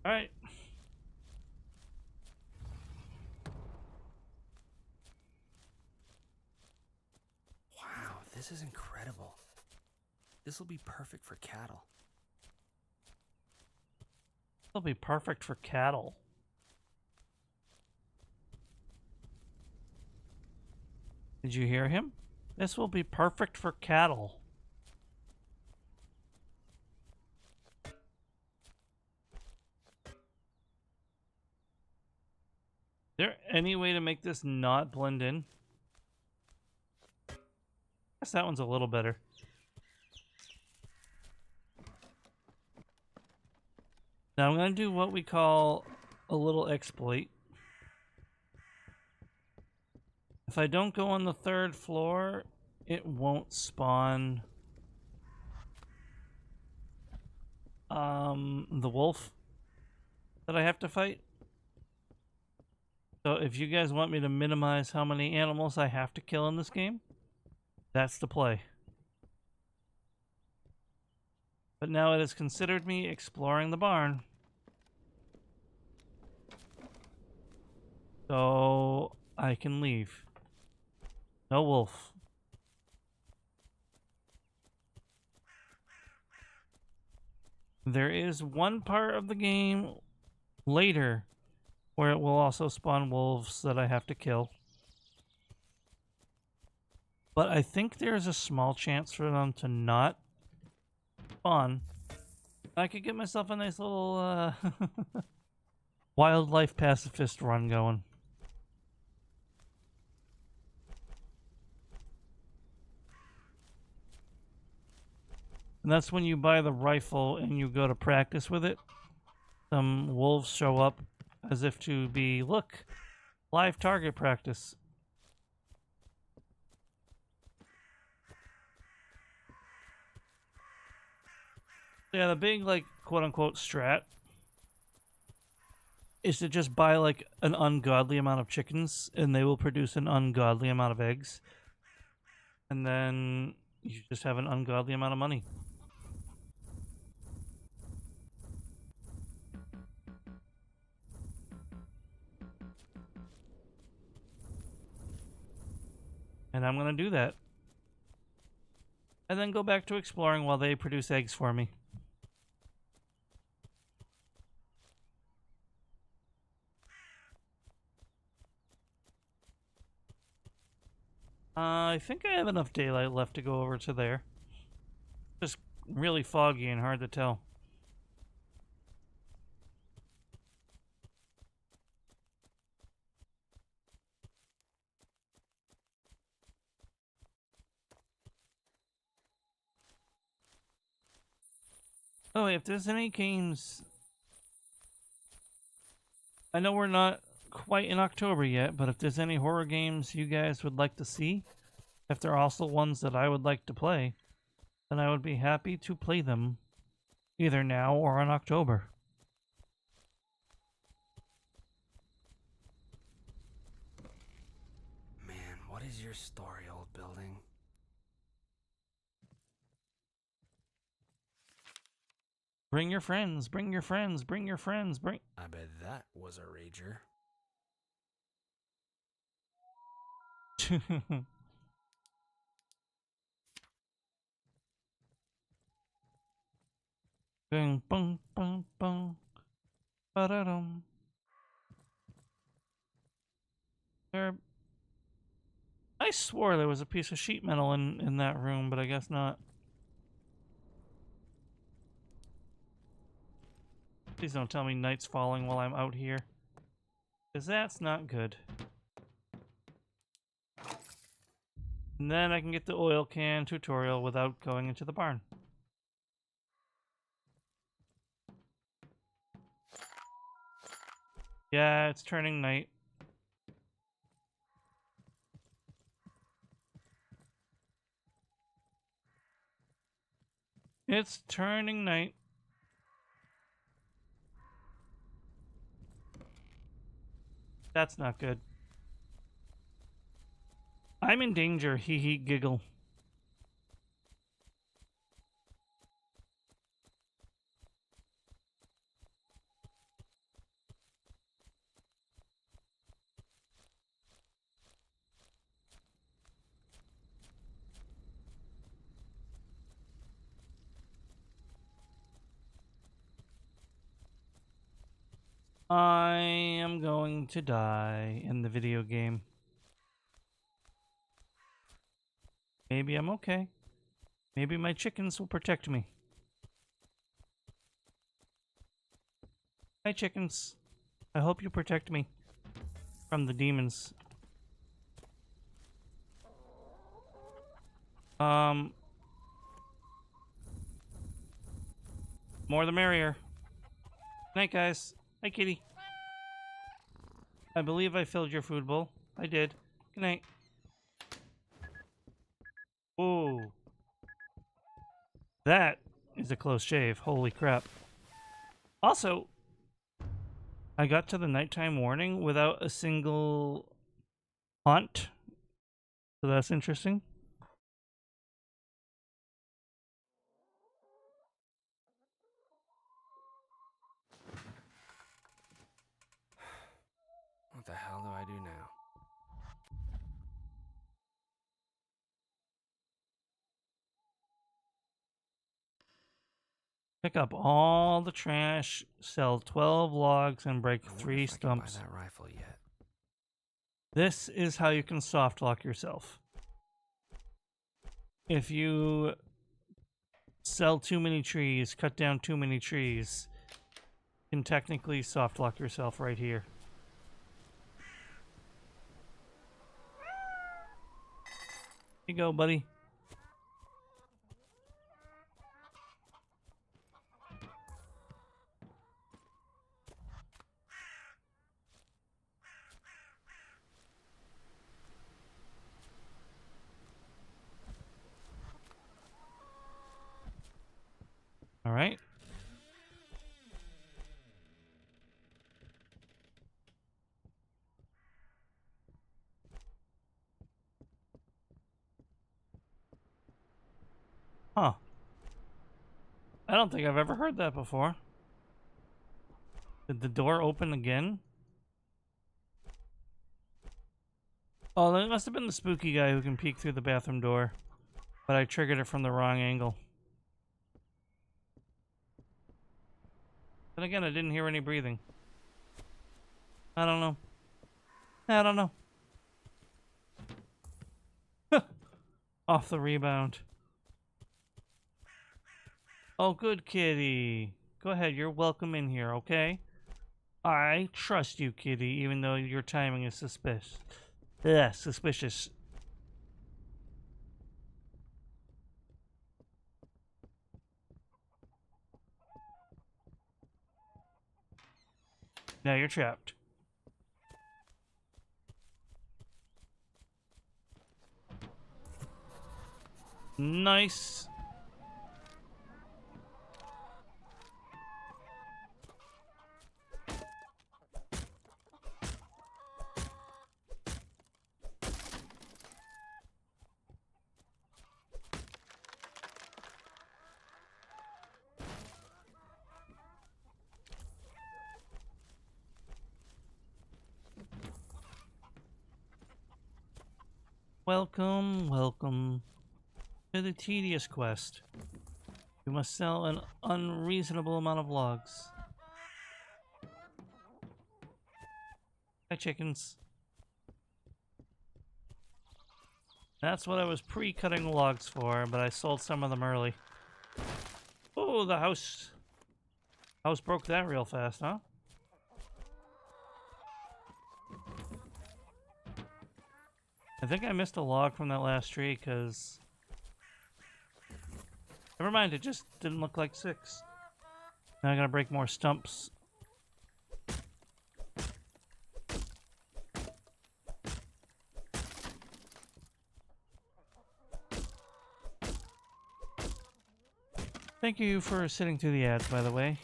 All right. Wow, this is incredible. This will be perfect for cattle. It'll be perfect for cattle. Did you hear him? This will be perfect for cattle. Is there any way to make this not blend in? I guess that one's a little better. Now I'm going to do what we call a little exploit. If I don't go on the third floor, it won't spawn the wolf that I have to fight. So if you guys want me to minimize how many animals I have to kill in this game, that's the play. But now it has considered me exploring the barn. So I can leave. No wolf. There is one part of the game later where it will also spawn wolves that I have to kill. But I think there's a small chance for them to not spawn. I could get myself a nice little wildlife pacifist run going. And that's when you buy the rifle and you go to practice with it. Some wolves show up as if to be, look, live target practice. Yeah, the big, like, quote-unquote strat is to just buy, like, an ungodly amount of chickens, and they will produce an ungodly amount of eggs. And then you just have an ungodly amount of money. And I'm going to do that. And then go back to exploring while they produce eggs for me. I think I have enough daylight left to go over to there. Just really foggy and hard to tell. Oh, if there's any games... I know we're not quite in October yet, but if there's any horror games you guys would like to see, if they're also ones that I would like to play, then I would be happy to play them either now or in October. Man, what is your story, old building? Bring your friends, bring your friends, bring your friends, bring... I bet that was a rager. Bing, bong, bong, bong. Ba-da-dum. I swore there was a piece of sheet metal in that room, but I guess not. Please don't tell me night's falling while I'm out here, because that's not good. And then I can get the oil can tutorial without going into the barn. Yeah, it's turning night. It's turning night. That's not good. I'm in danger, hee hee giggle. I am going to die in the video game. Maybe I'm okay. Maybe my chickens will protect me. Hi, chickens. I hope you protect me from the demons. More the merrier. Night, guys. Hi, kitty. I believe I filled your food bowl. I did. Good night. Ooh. That is a close shave. Holy crap. Also, I got to the nighttime warning without a single haunt. So that's interesting. What the hell do I do now? Pick up all the trash, sell 12 logs, and break I wonder 3 if I can buy stumps. that rifle yet. This is how you can soft lock yourself. If you sell too many trees, cut down too many trees, you can technically soft lock yourself right here. Here you go, buddy. All right. Huh. I don't think I've ever heard that before. Did the door open again? Oh, that must have been the spooky guy who can peek through the bathroom door. But I triggered it from the wrong angle. Then again, I didn't hear any breathing. I don't know. I don't know. Off the rebound. Oh, good kitty. Go ahead, you're welcome in here, okay? I trust you, kitty, even though your timing is suspicious. Yeah, suspicious. Now you're trapped. Nice. Welcome, welcome to the tedious quest. You must sell an unreasonable amount of logs. Hi, chickens. That's what I was pre-cutting logs for, but I sold some of them early. Oh, the house broke that real fast, huh? I think I missed a log from that last tree, because... Never mind, it just didn't look like 6. Now I gotta break more stumps. Thank you for sitting through the ads, by the way.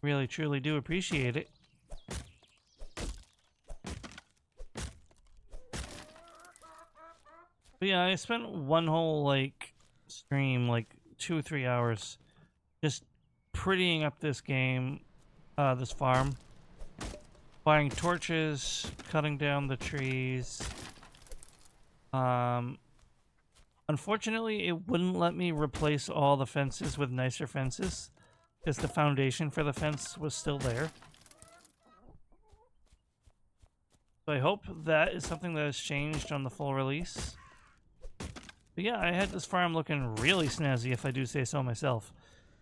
Really, truly do appreciate it. But yeah, I spent one whole, like, stream, like, 2 or 3 hours just prettying up this game, this farm. Buying torches, cutting down the trees. Unfortunately, it wouldn't let me replace all the fences with nicer fences, because the foundation for the fence was still there. So I hope that is something that has changed on the full release. But yeah, I had this farm looking really snazzy, if I do say so myself.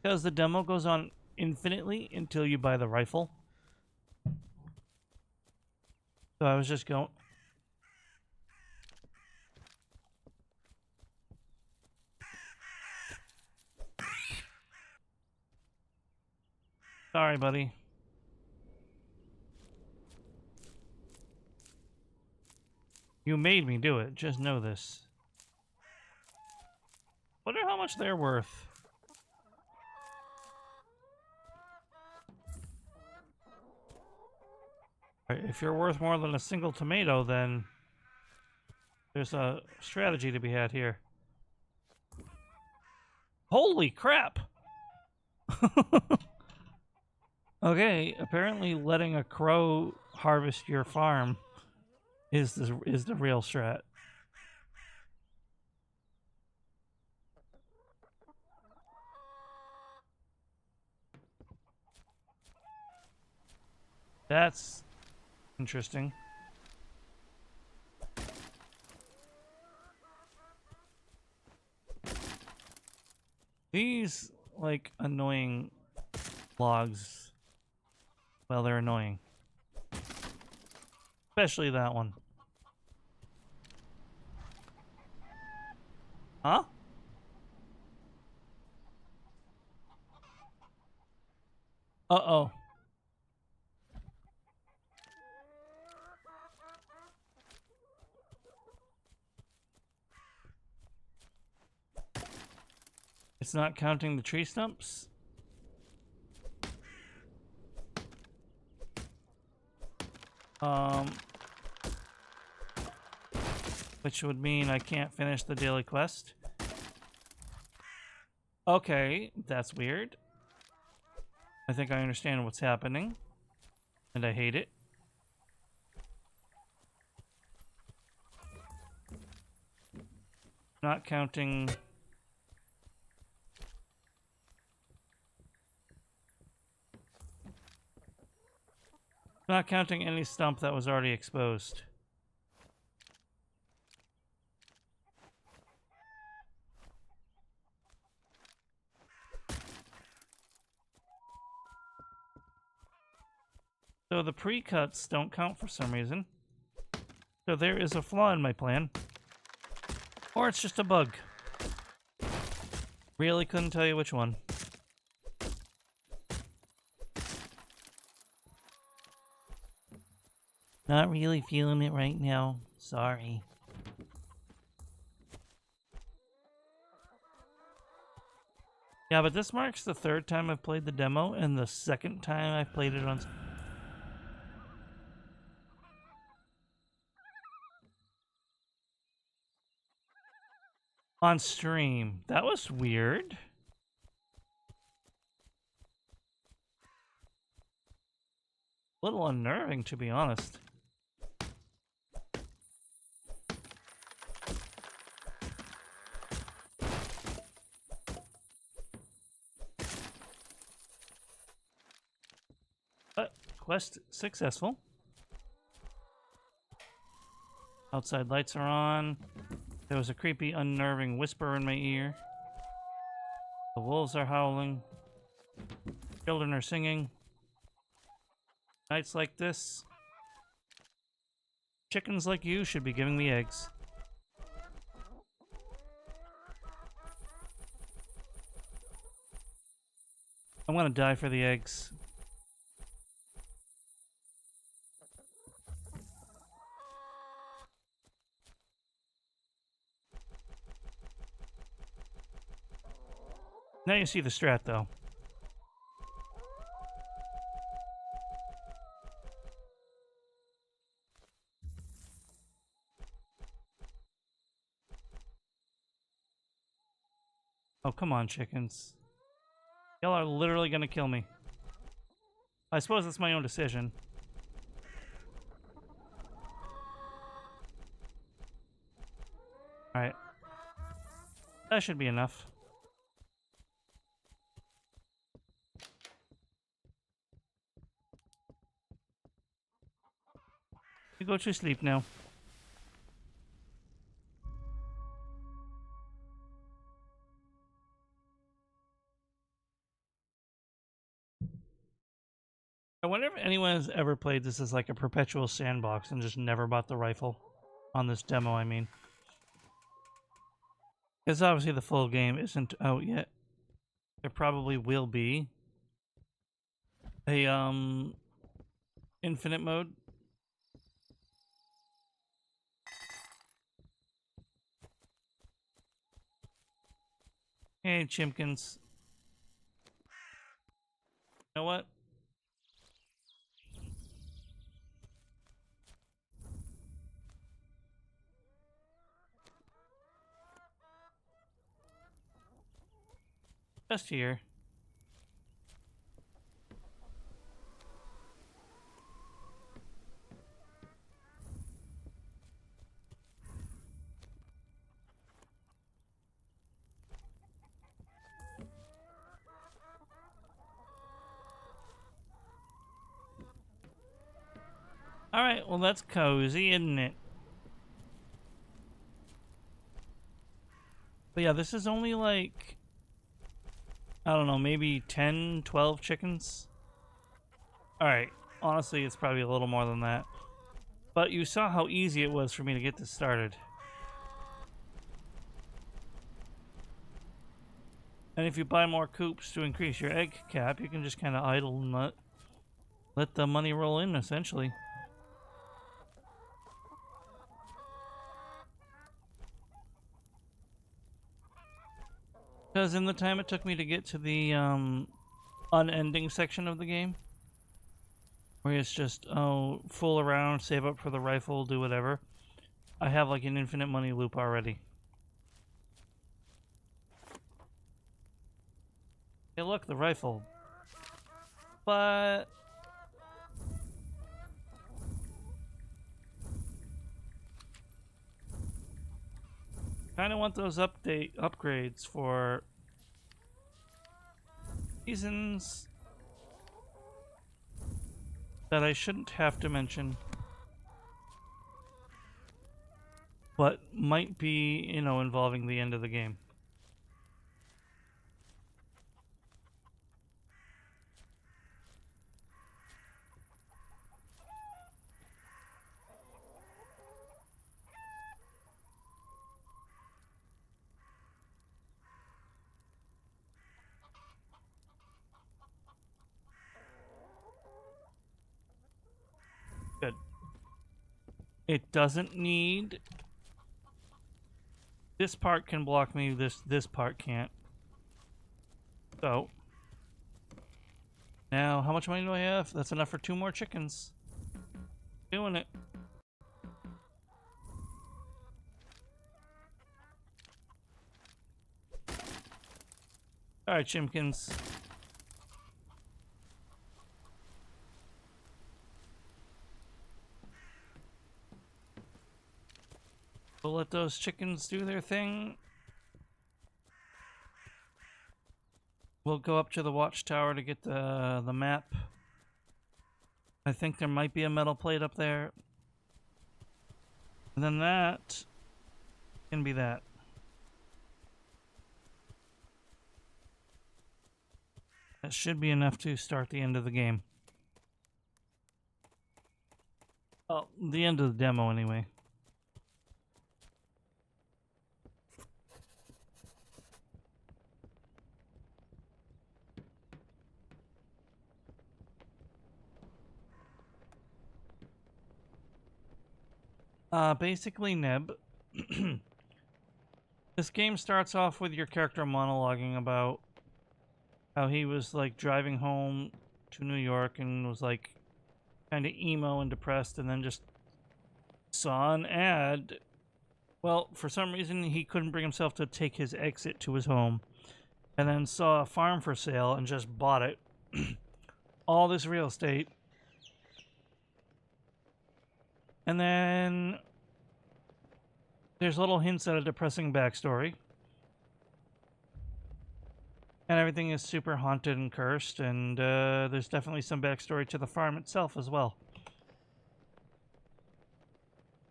Because the demo goes on infinitely until you buy the rifle. So I was just going... Sorry, buddy. You made me do it, just know this. Wonder how much they're worth. Alright, if you're worth more than a single tomato, then there's a strategy to be had here. Holy crap! Okay, apparently letting a crow harvest your farm is the real strat. That's interesting. These, like, annoying logs, well, they're annoying. Especially that one. Huh? Uh-oh. It's not counting the tree stumps. Which would mean I can't finish the daily quest. Okay, that's weird. I think I understand what's happening. And I hate it. Not counting... Not counting any stump that was already exposed. So the pre-cuts don't count for some reason. So there is a flaw in my plan. Or it's just a bug. Really couldn't tell you which one. Not really feeling it right now. Sorry. Yeah, but this marks the third time I've played the demo and the second time I've played it on stream. That was weird. A little unnerving, to be honest. Quest successful. Outside lights are on. There was a creepy, unnerving whisper in my ear. The wolves are howling. Children are singing. Nights like this, chickens like you should be giving me eggs. I'm gonna die for the eggs. Now you see the strat, though. Oh, come on, chickens. Y'all are literally gonna kill me. I suppose it's my own decision. Alright. That should be enough. You go to sleep now. I wonder if anyone has ever played this as like a perpetual sandbox and just never bought the rifle. On this demo, I mean. Because obviously the full game isn't out yet. There probably will be a infinite mode. Hey, Chimkins. You know what? Just here. Alright, well that's cozy, isn't it? But yeah, this is only like, I don't know, maybe 10, 12 chickens? Alright, honestly it's probably a little more than that. But you saw how easy it was for me to get this started. And if you buy more coops to increase your egg cap, you can just kind of idle and let the money roll in, essentially. Because in the time it took me to get to the unending section of the game, where it's just, oh, fool around, save up for the rifle, do whatever, I have like an infinite money loop already. Hey, look, the rifle. But kind of want those upgrades for reasons that I shouldn't have to mention, but might be, you know, involving the end of the game. Good. It doesn't need... This part can block me, this part can't. So... Now, how much money do I have? That's enough for 2 more chickens. Doing it. Alright, Chimkins. We'll let those chickens do their thing. We'll go up to the watchtower to get the map. I think there might be a metal plate up there. And then that can be that. That should be enough to start the end of the game. Oh, the end of the demo anyway. Basically, Neb, this game starts off with your character monologuing about how he was like driving home to New York and was like kind of emo and depressed, and then just saw an ad. Well, for some reason he couldn't bring himself to take his exit to his home, and then saw a farm for sale and just bought it. All this real estate. And then there's little hints at a depressing backstory. And everything is super haunted and cursed, and there's definitely some backstory to the farm itself as well.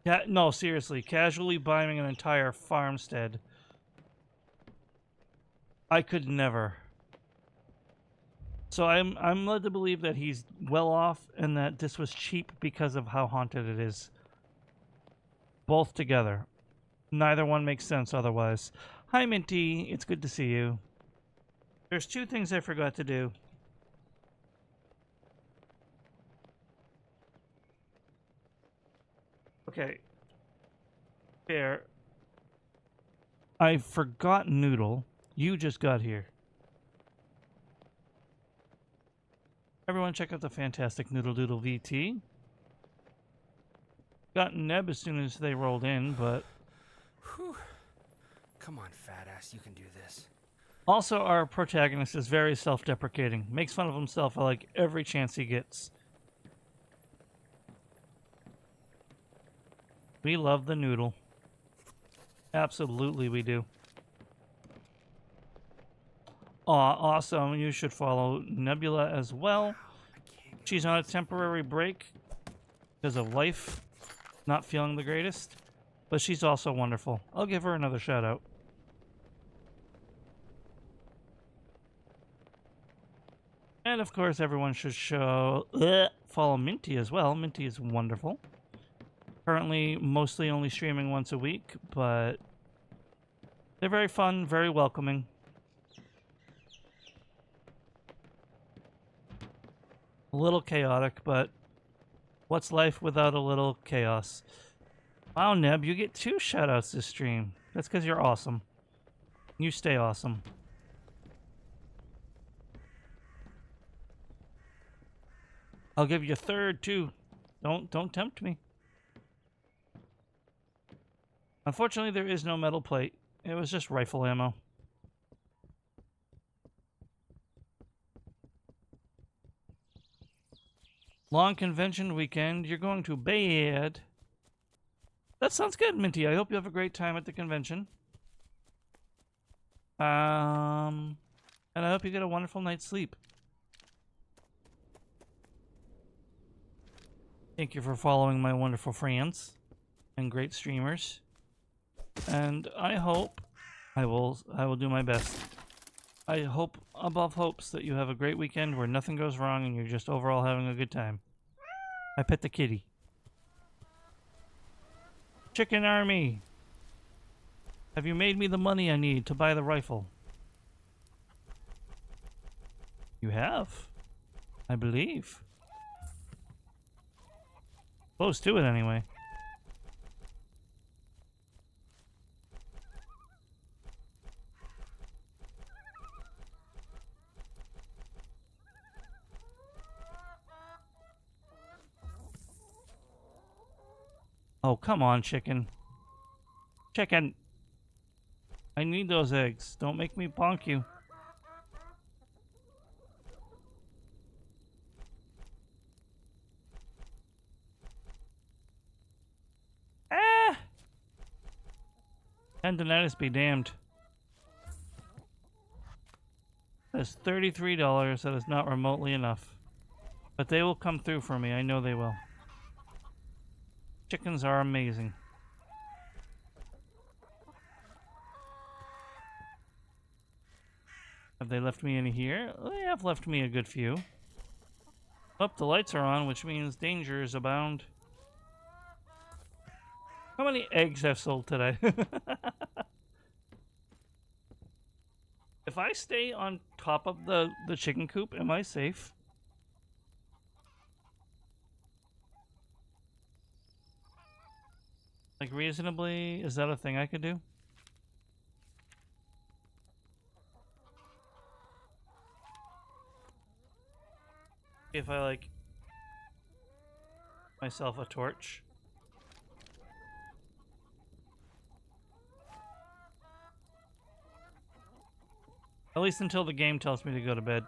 Yeah, no, seriously, casually buying an entire farmstead. I could never. So I'm led to believe that he's well off and that this was cheap because of how haunted it is. Both together. Neither one makes sense otherwise. Hi, Minty. It's good to see you. There's 2 things I forgot to do. Okay. Fair. I forgot Noodle. You just got here. Everyone check out the fantastic Noodle Doodle VT. Got Neb as soon as they rolled in, but... Whew. Come on, fat ass, you can do this. Also, our protagonist is very self-deprecating. Makes fun of himself at like every chance he gets. We love the noodle. Absolutely we do. Aw, awesome. You should follow Nebula as well. She's on a temporary break because of life. Not feeling the greatest. But she's also wonderful. I'll give her another shout out. And of course, everyone should follow Minty as well. Minty is wonderful. Currently, mostly only streaming once a week, but they're very fun, very welcoming. A little chaotic, but what's life without a little chaos? Wow, Neb, you get 2 shoutouts this stream. That's because you're awesome. You stay awesome. I'll give you a third too. Don't tempt me. Unfortunately, there is no metal plate. It was just rifle ammo. Long convention weekend. You're going to bed. That sounds good, Minty. I hope you have a great time at the convention. And I hope you get a wonderful night's sleep. Thank you for following my wonderful friends and great streamers. And I hope I will do my best. I hope above hopes that you have a great weekend where nothing goes wrong and you're just overall having a good time. I pet the kitty. Chicken Army. Have you made me the money I need to buy the rifle? You have, I believe. Close to it, anyway. Oh, come on, chicken. Chicken! I need those eggs. Don't make me bonk you. Ah! Tendinitis be damned. That's $33. That is not remotely enough. But they will come through for me. I know they will. Chickens are amazing. Have they left me any here? They have left me a good few. Oh, the lights are on, which means dangers abound. How many eggs have sold today? If I stay on top of the chicken coop, am I safe? Like, reasonably, is that a thing I could do? If I, like, myself a torch. At least until the game tells me to go to bed.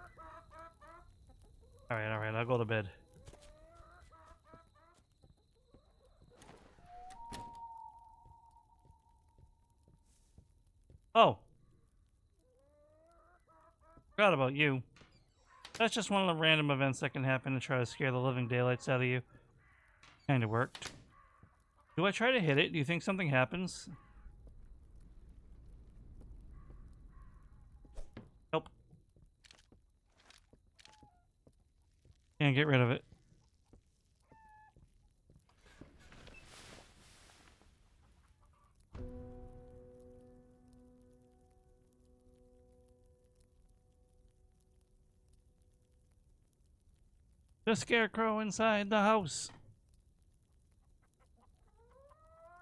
Alright, I'll go to bed. Oh. Forgot about you. That's just one of the random events that can happen to try to scare the living daylights out of you. Kinda worked. Do I try to hit it? Do you think something happens? Nope. Can't get rid of it. The scarecrow inside the house.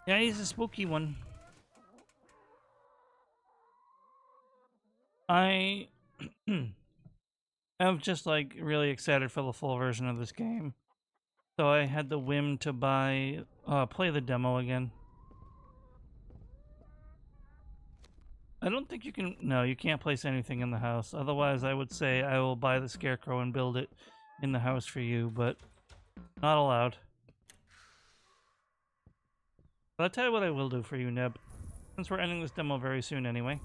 Yeah, he's a spooky one. I am just like really excited for the full version of this game. So I had the whim to play the demo again. I don't think you can, no, you can't place anything in the house. Otherwise, I would say I will buy the scarecrow and build it in the house for you, but not allowed. But I'll tell you what I will do for you, Neb. Since we're ending this demo very soon anyway.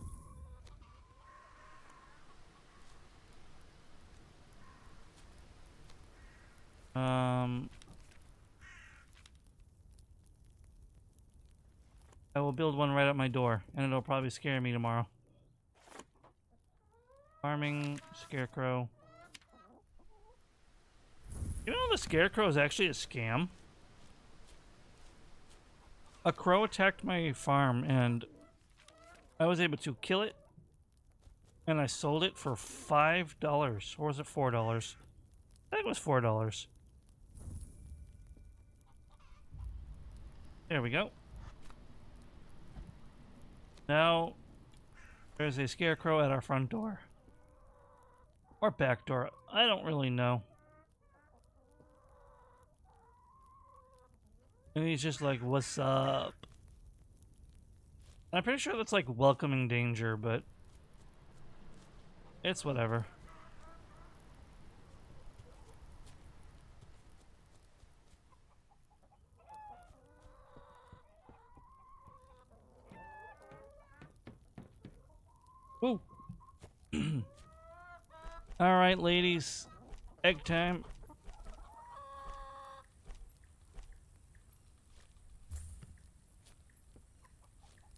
I will build one right at my door, and it'll probably scare me tomorrow. Farming, scarecrow. You know the scarecrow is actually a scam? A crow attacked my farm, and I was able to kill it, and I sold it for $5. Or was it $4? I think it was $4. There we go. Now, there's a scarecrow at our front door. Or back door. I don't really know. And he's just like, what's up? I'm pretty sure that's like welcoming danger, but it's whatever. Woo. All right, ladies. Egg time.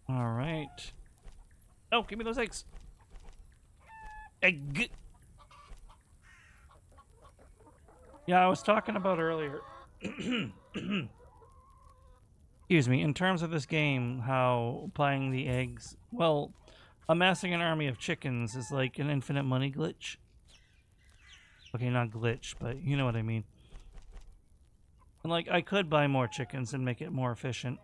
All right. Oh, give me those eggs. Egg. Yeah, I was talking about earlier. Excuse me. In terms of this game, how buying the eggs, well, amassing an army of chickens is like an infinite money glitch. Okay, not glitch, but you know what I mean. And like, I could buy more chickens and make it more efficient,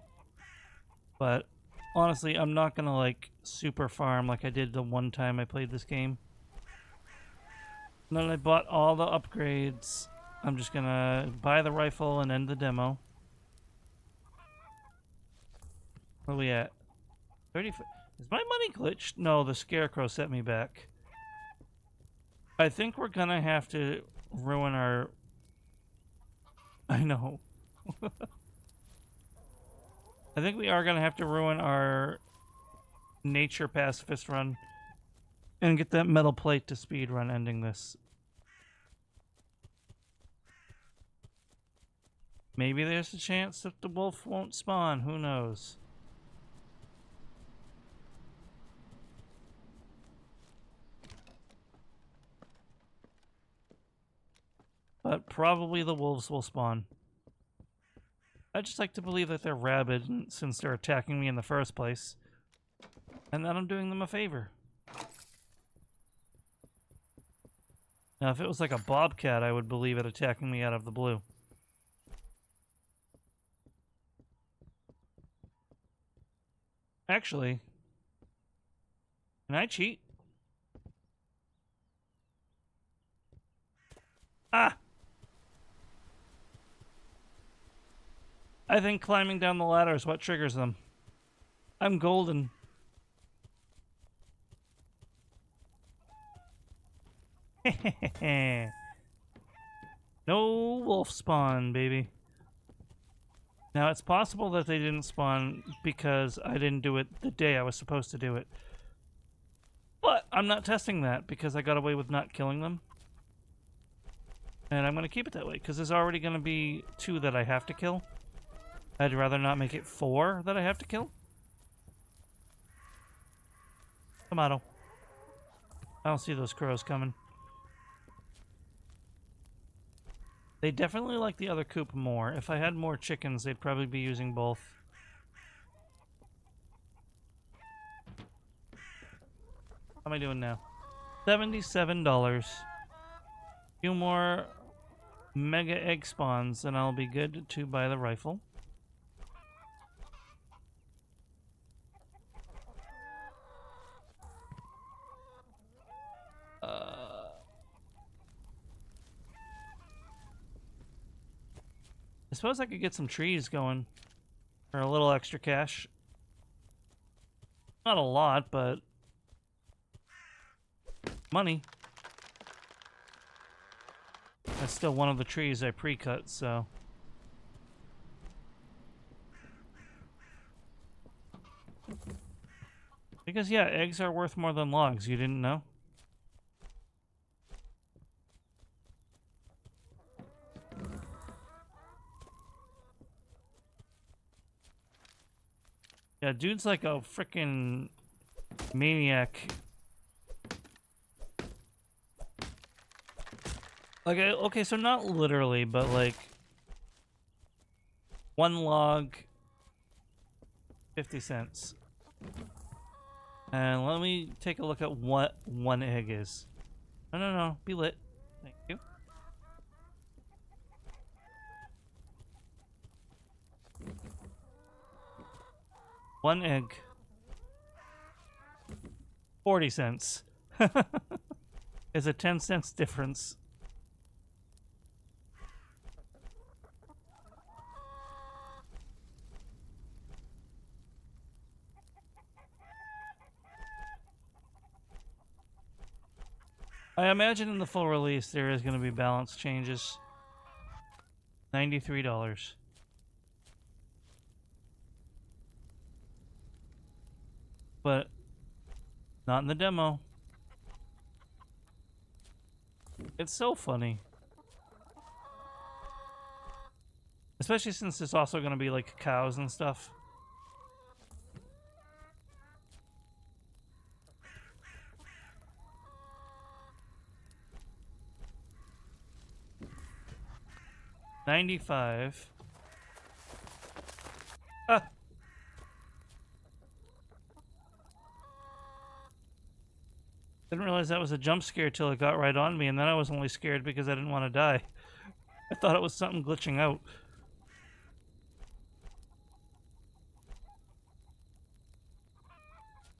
but honestly, I'm not gonna like super farm like I did the one time I played this game. And then I bought all the upgrades. I'm just gonna buy the rifle and end the demo. Where are we at? 30. Is my money glitched? No, the scarecrow set me back. I think we're gonna have to ruin our... I know. I think we are gonna have to ruin our nature pacifist run and get that metal plate to speed run ending this. Maybe there's a chance that the wolf won't spawn. Who knows? But probably the wolves will spawn. I just like to believe that they're rabid since they're attacking me in the first place. And that I'm doing them a favor. Now, if it was like a bobcat, I would believe it attacking me out of the blue. Actually, can I cheat? Ah! I think climbing down the ladder is what triggers them. I'm golden. No wolf spawn, baby. Now, it's possible that they didn't spawn because I didn't do it the day I was supposed to do it. But I'm not testing that because I got away with not killing them. And I'm going to keep it that way because there's already going to be 2 that I have to kill. I'd rather not make it 4 that I have to kill. Tomato. I don't see those crows coming. They definitely like the other coop more. If I had more chickens, they'd probably be using both. How am I doing now? $77. Few more mega egg spawns, and I'll be good to buy the rifle. I suppose I could get some trees going for a little extra cash. Not a lot, but money. That's still one of the trees I pre-cut, so. Because, yeah, eggs are worth more than logs. You didn't know? Yeah, dude's like a freaking maniac. Like, okay, so not literally, but like 1 log, 50 cents. And let me take a look at what 1 egg is. No, be lit. Thank you. One egg. 40 cents. It's a 10 cents difference. I imagine in the full release there is going to be balance changes. $93. But not in the demo. It's so funny. Especially since there's also going to be like cows and stuff. $95. Ah! Didn't realize that was a jump scare till it got right on me, and then I was only scared because I didn't want to die. I thought it was something glitching out.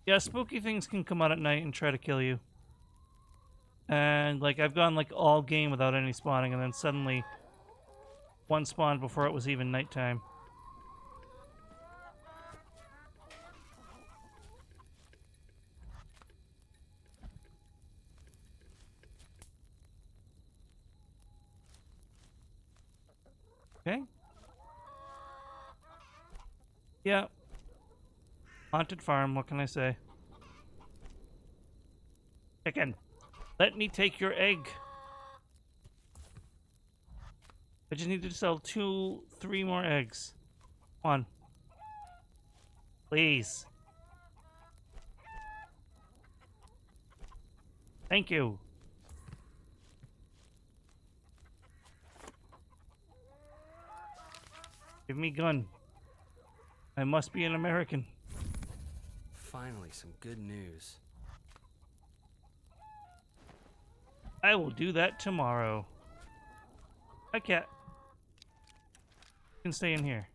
Yeah, spooky things can come out at night and try to kill you. And like I've gone like all game without any spawning, and then suddenly one spawned before it was even nighttime. Okay. Yeah. Haunted farm, what can I say? Chicken, let me take your egg. I just need to sell 3 more eggs. Come on. Please. Thank you. Give me gun. I must be an American. Finally, some good news. I will do that tomorrow. Hi, cat. You can stay in here.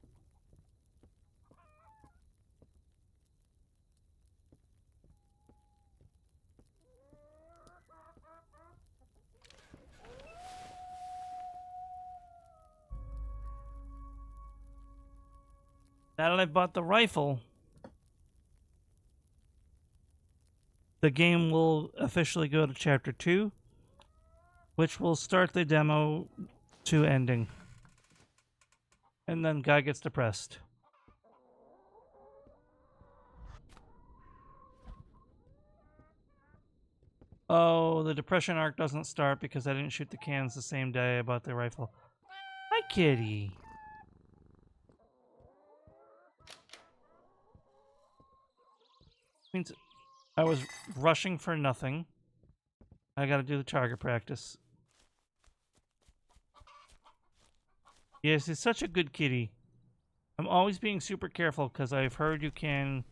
Now that I've bought the rifle, the game will officially go to Chapter 2, which will start the demo to ending. And then guy gets depressed. Oh, the depression arc doesn't start because I didn't shoot the cans the same day I bought the rifle. Hi, kitty. Means I was rushing for nothing. I gotta do the target practice. Yes, he's such a good kitty. I'm always being super careful because I've heard you can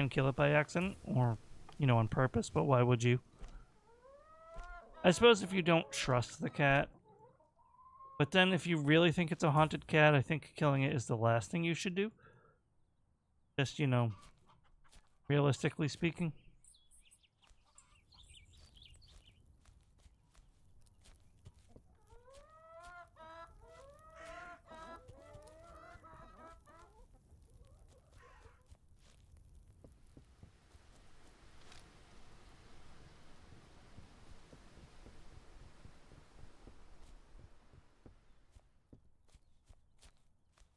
kill it by accident or, you know, on purpose, but why would you? I suppose if you don't trust the cat. But then if you really think it's a haunted cat, I think killing it is the last thing you should do. Just, you know, realistically speaking.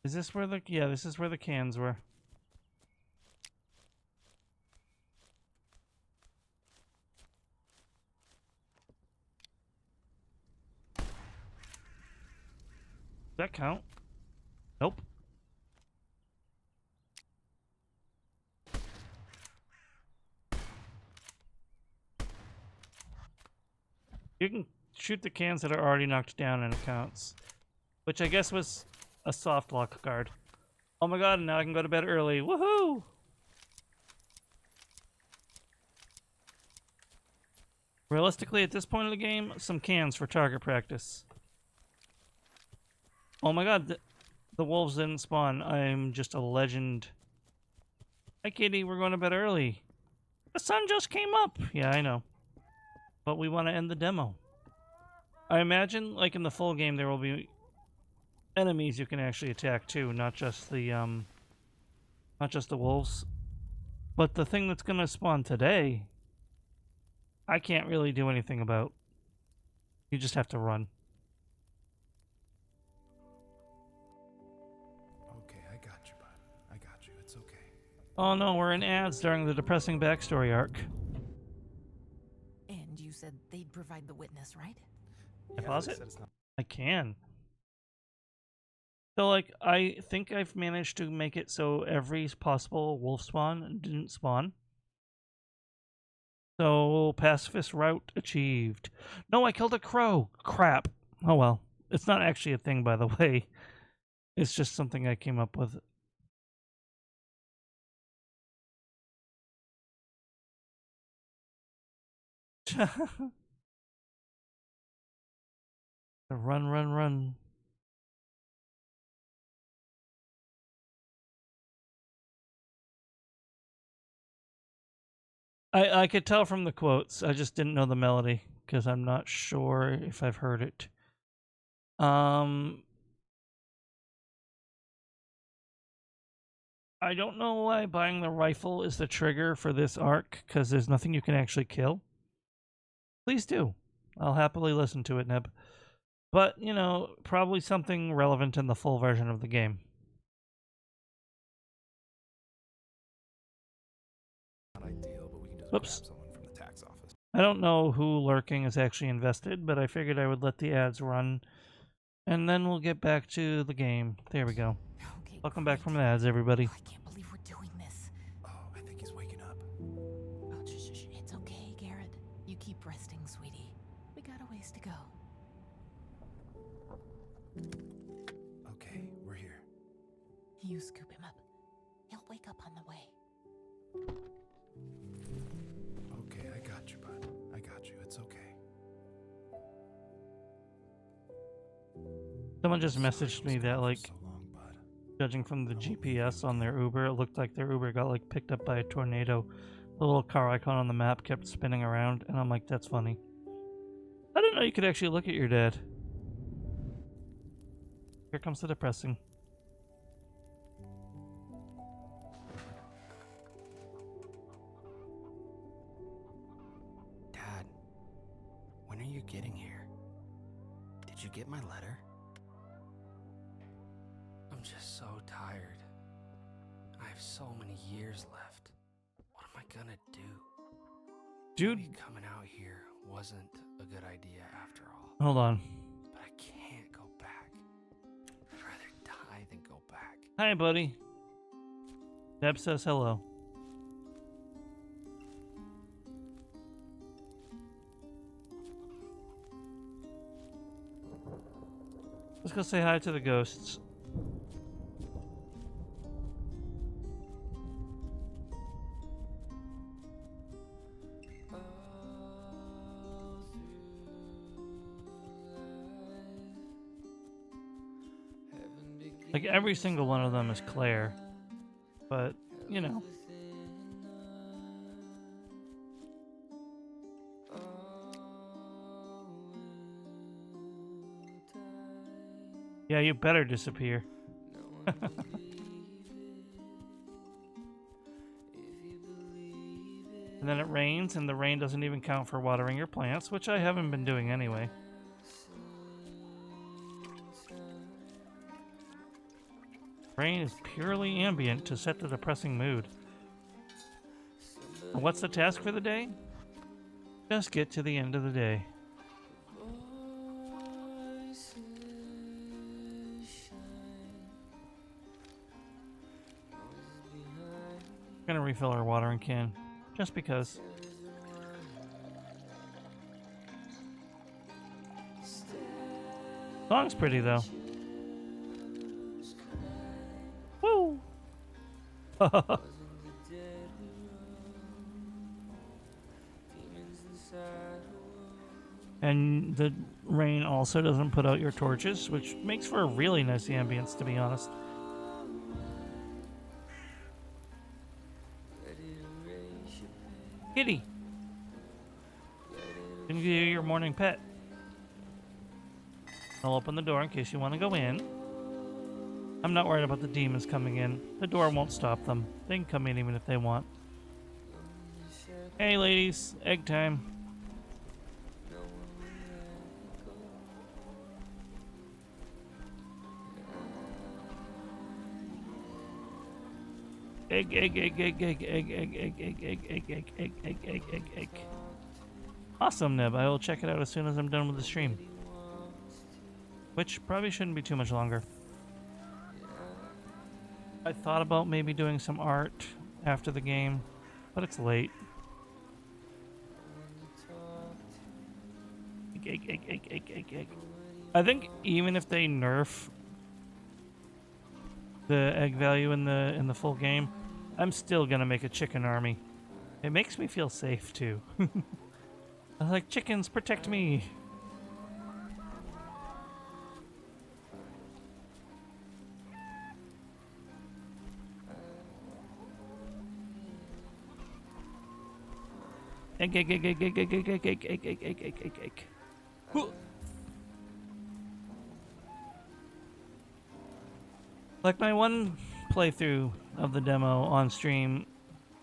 Is this where the... Yeah, this is where the cans were. Does that count? Nope. You can shoot the cans that are already knocked down and it counts. Which I guess was a soft lock guard. Oh my god, now I can go to bed early. Woohoo! Realistically, at this point of the game, some cans for target practice. Oh my god, the wolves didn't spawn. I'm just a legend. Hi kitty, we're going to bed early. The sun just came up. Yeah, I know. But we want to end the demo. I imagine, like in the full game, there will be enemies you can actually attack too, not just the wolves. But the thing that's gonna spawn today I can't really do anything about. You just have to run. Okay, I got you, bud. I got you. It's okay. Oh no, we're in ads during the depressing backstory arc. And you said they'd provide the witness, right? I Yeah, pause they it? said it's not- I can. So, like, I think I've managed to make it so every possible wolf spawn didn't spawn. So, pacifist route achieved. No, I killed a crow. Crap. Oh well. It's not actually a thing, by the way. It's just something I came up with. Run, run, run. I could tell from the quotes. I just didn't know the melody because I'm not sure if I've heard it. I don't know why buying the rifle is the trigger for this arc because there's nothing you can actually kill. Please do. I'll happily listen to it, Neb. But, you know, probably something relevant in the full version of the game. not ideal, but we can just Whoops. grab someone from the tax office. I don't know who lurking is actually invested, but I figured I would let the ads run, and then we'll get back to the game. There we go. Okay. Welcome back great. from the ads, everybody. I can't believe we're doing this. Oh, I think he's waking up. Oh, shh. It's okay, Garrett. You keep resting, sweetie. We got a ways to go. Okay, we're here. You scoop him up. He'll wake up on the way. Okay, I got you, bud. I got you. It's okay. Someone just messaged me that, like, So long, bud. judging from the GPS on their Uber, it looked like their Uber got, like, picked up by a tornado. The little car icon on the map kept spinning around, and I'm like, that's funny. I didn't know you could actually look at your dad. Here comes the depressing. Dad, when are you getting here? Did you get my letter? I'm just so tired. I have so many years left. What am I gonna do? Dude, Maybe coming out here wasn't a good idea after all. hold on. But I can't go back. I'd rather die than go back. Hi, buddy. Deb says hello. Let's go say hi to the ghosts. Like, every single one of them is Claire. But, you know. Yeah, you better disappear. And then it rains, and the rain doesn't even count for watering your plants, which I haven't been doing anyway. Rain is purely ambient to set the depressing mood. And what's the task for the day? Just get to the end of the day. I'm gonna refill our watering can, just because. Song's pretty though. Woo! And the rain also doesn't put out your torches, which makes for a really nice ambience, to be honest. Kitty! Gonna give you your morning pet. I'll open the door in case you want to go in. I'm not worried about the demons coming in. The door won't stop them. They can come in even if they want. Hey ladies, egg time. Egg, egg, egg, egg, egg, egg, egg, egg, egg, egg, egg, egg, egg, egg, egg, egg, egg. Awesome, Neb. I will check it out as soon as I'm done with the stream. Which probably shouldn't be too much longer. I thought about maybe doing some art after the game, but it's late. Egg, egg, egg, egg, egg, egg. I think even if they nerf the egg value in the full game, I'm still gonna make a chicken army. It makes me feel safe too. I was like, chickens, protect me. Egg, egg, egg, egg, egg, egg, egg, egg, egg, egg, egg, egg, egg, egg, egg. Whew. Like my one playthrough of the demo on stream,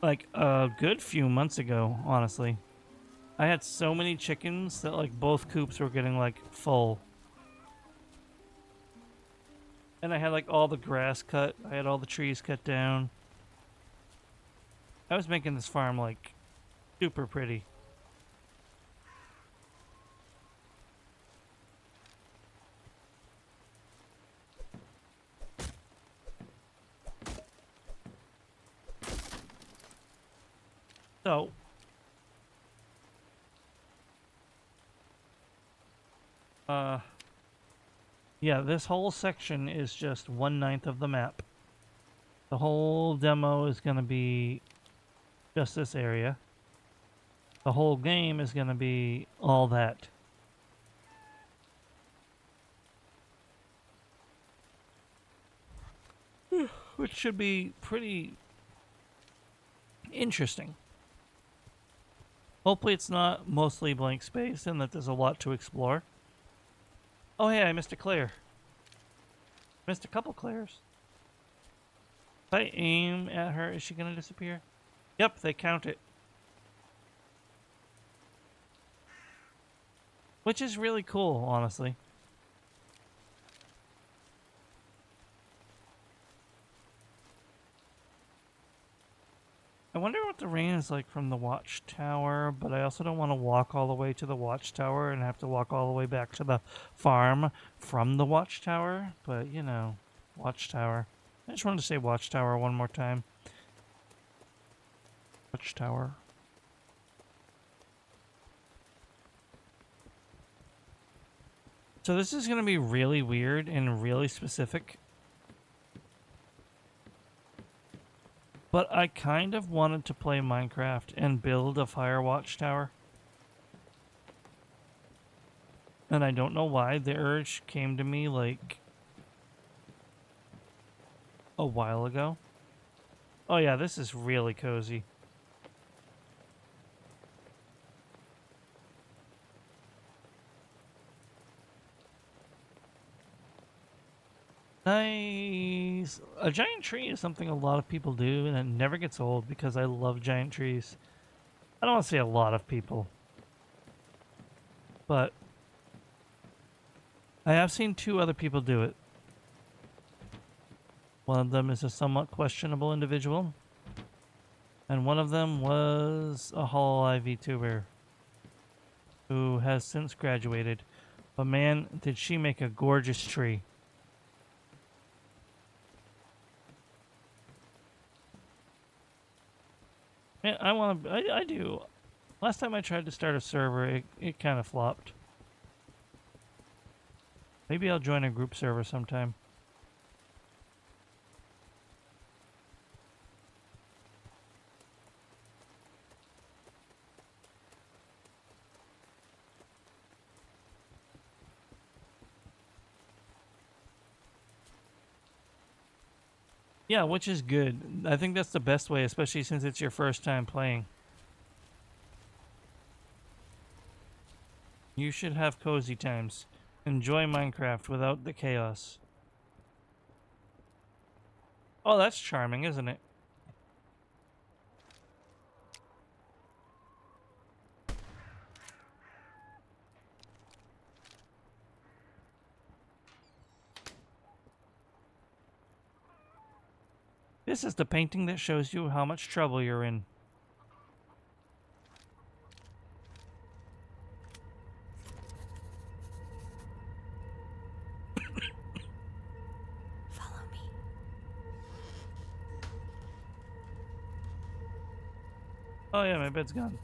like a good few months ago, honestly. I had so many chickens that like both coops were getting like full. And I had like all the grass cut, I had all the trees cut down. I was making this farm like super pretty. So, yeah, this whole section is just 1/9 of the map. The whole demo is going to be just this area. The whole game is going to be all that. Which should be pretty interesting. Hopefully it's not mostly blank space and that there's a lot to explore. Oh hey, I missed a Claire. Missed a couple Claires. If I aim at her, is she going to disappear? Yep, they count it. Which is really cool, honestly. I wonder what the rain is like from the watchtower, but I also don't want to walk all the way to the watchtower and have to walk all the way back to the farm from the watchtower. But, you know, watchtower. I just wanted to say watchtower one more time. Watchtower. So this is going to be really weird and really specific. But I kind of wanted to play Minecraft and build a fire watchtower. And I don't know why. The urge came to me like a while ago. Oh yeah, this is really cozy. Nice. A giant tree is something a lot of people do, and it never gets old because I love giant trees. I don't want to say a lot of people, but I have seen 2 other people do it. One of them is a somewhat questionable individual, and one of them was a Hololive VTuber who has since graduated. But man, did she make a gorgeous tree. Man, I do. Last time I tried to start a server, it kind of flopped. Maybe I'll join a group server sometime. Yeah, which is good. I think that's the best way, especially since it's your first time playing. You should have cozy times. Enjoy Minecraft without the chaos. Oh, that's charming, isn't it? This is the painting that shows you how much trouble you're in. Follow me. Oh yeah, my bed's gone.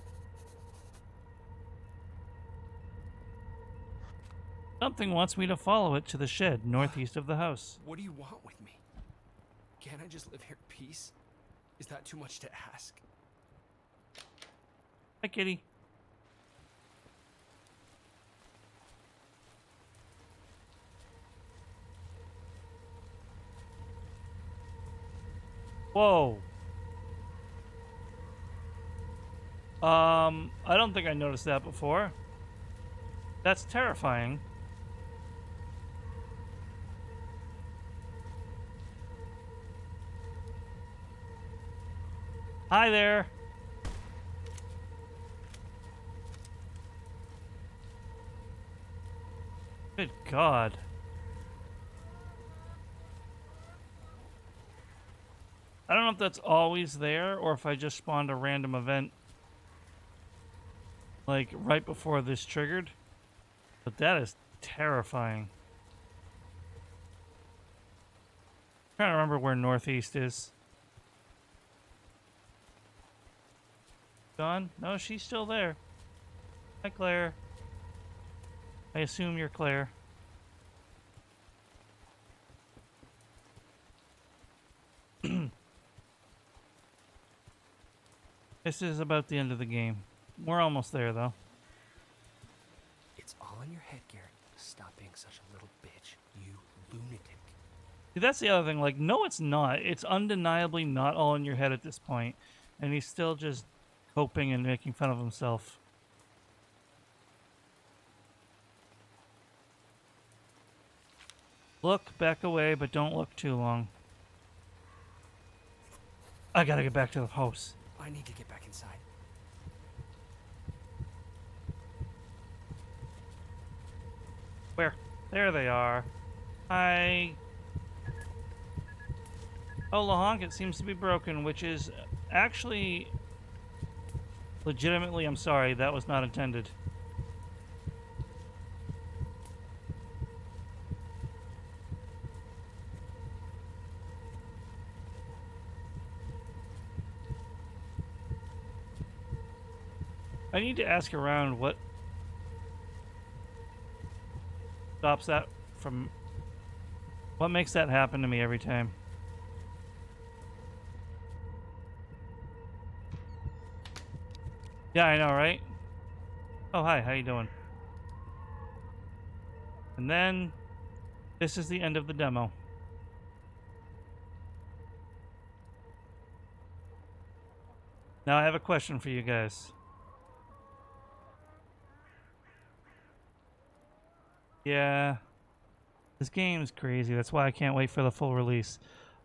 Something wants me to follow it to the shed northeast of the house. What do you want with me? Can't I just live here in peace? Is that too much to ask? Hi, kitty. Whoa. I don't think I noticed that before. That's terrifying. Hi there. Good God. I don't know if that's always there or if I just spawned a random event like right before this triggered. But that is terrifying. I'm trying to remember where northeast is. Gone? No, she's still there. Hi, Claire. I assume you're Claire. This is about the end of the game. We're almost there, though. It's all in your head, Garrett. Stop being such a little bitch, you lunatic. See, that's the other thing. Like, no, it's not. It's undeniably not all in your head at this point. And he's still just coping and making fun of himself. Look, back away, but don't look too long. I gotta get back to the house. I need to get back inside. Where? There they are. Hi. Oh, Lahonk, it seems to be broken, which is actually... Legitimately, I'm sorry. That was not intended. I need to ask around what stops that from... What makes that happen to me every time? Yeah, I know, right? Oh, hi, how you doing? And then, this is the end of the demo. Now I have a question for you guys. Yeah, this game's crazy. That's why I can't wait for the full release.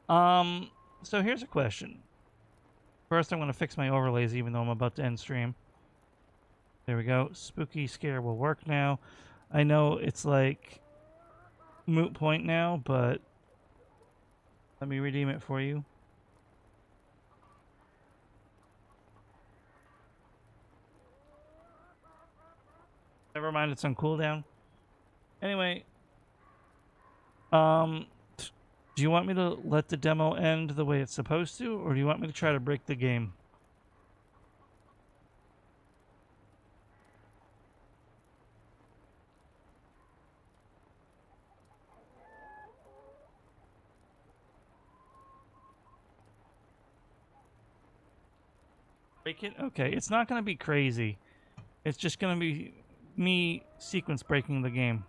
So here's a question. First, I'm going to fix my overlays even though I'm about to end stream. There we go. Spooky scare will work now. I know it's like moot point now, but let me redeem it for you. Never mind, it's on cooldown. Anyway, do you want me to let the demo end the way it's supposed to, or do you want me to try to break the game? Break it? Okay, it's not going to be crazy. It's just going to be me sequence breaking the game.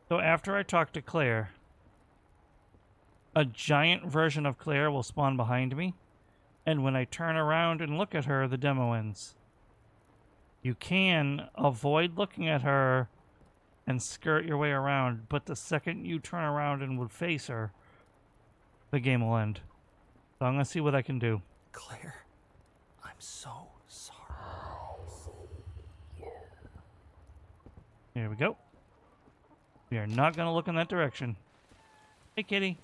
So after I talk to Claire, a giant version of Claire will spawn behind me, and when I turn around and look at her, the demo ends. You can avoid looking at her and skirt your way around, but the second you turn around and would face her, the game will end. So I'm going to see what I can do. Claire, I'm so sorry. Here we go. We are not going to look in that direction. Hey, kitty.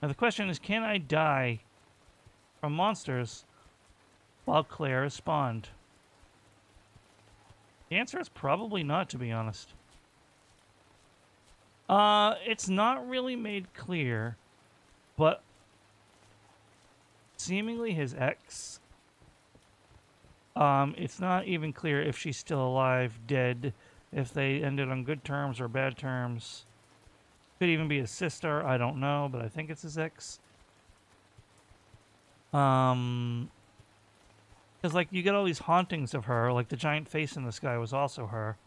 Now the question is, can I die from monsters while Claire is spawned? The answer is probably not, to be honest. It's not really made clear, but seemingly his ex, it's not even clear if she's still alive, dead, if they ended on good terms or bad terms. Could even be his sister, I don't know, but I think it's his ex. Because, like, you get all these hauntings of her, like the giant face in the sky was also her.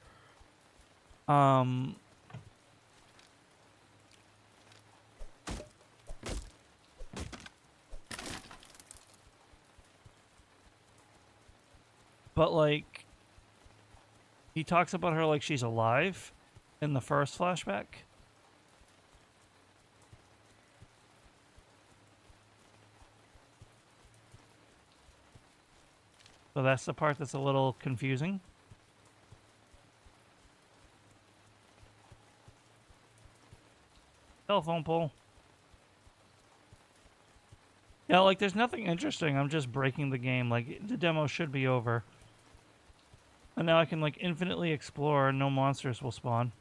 But, like, he talks about her like she's alive in the first flashback. So that's the part that's a little confusing. Telephone pole. Yeah, like, there's nothing interesting. I'm just breaking the game. Like, the demo should be over. And now I can, like, infinitely explore and no monsters will spawn.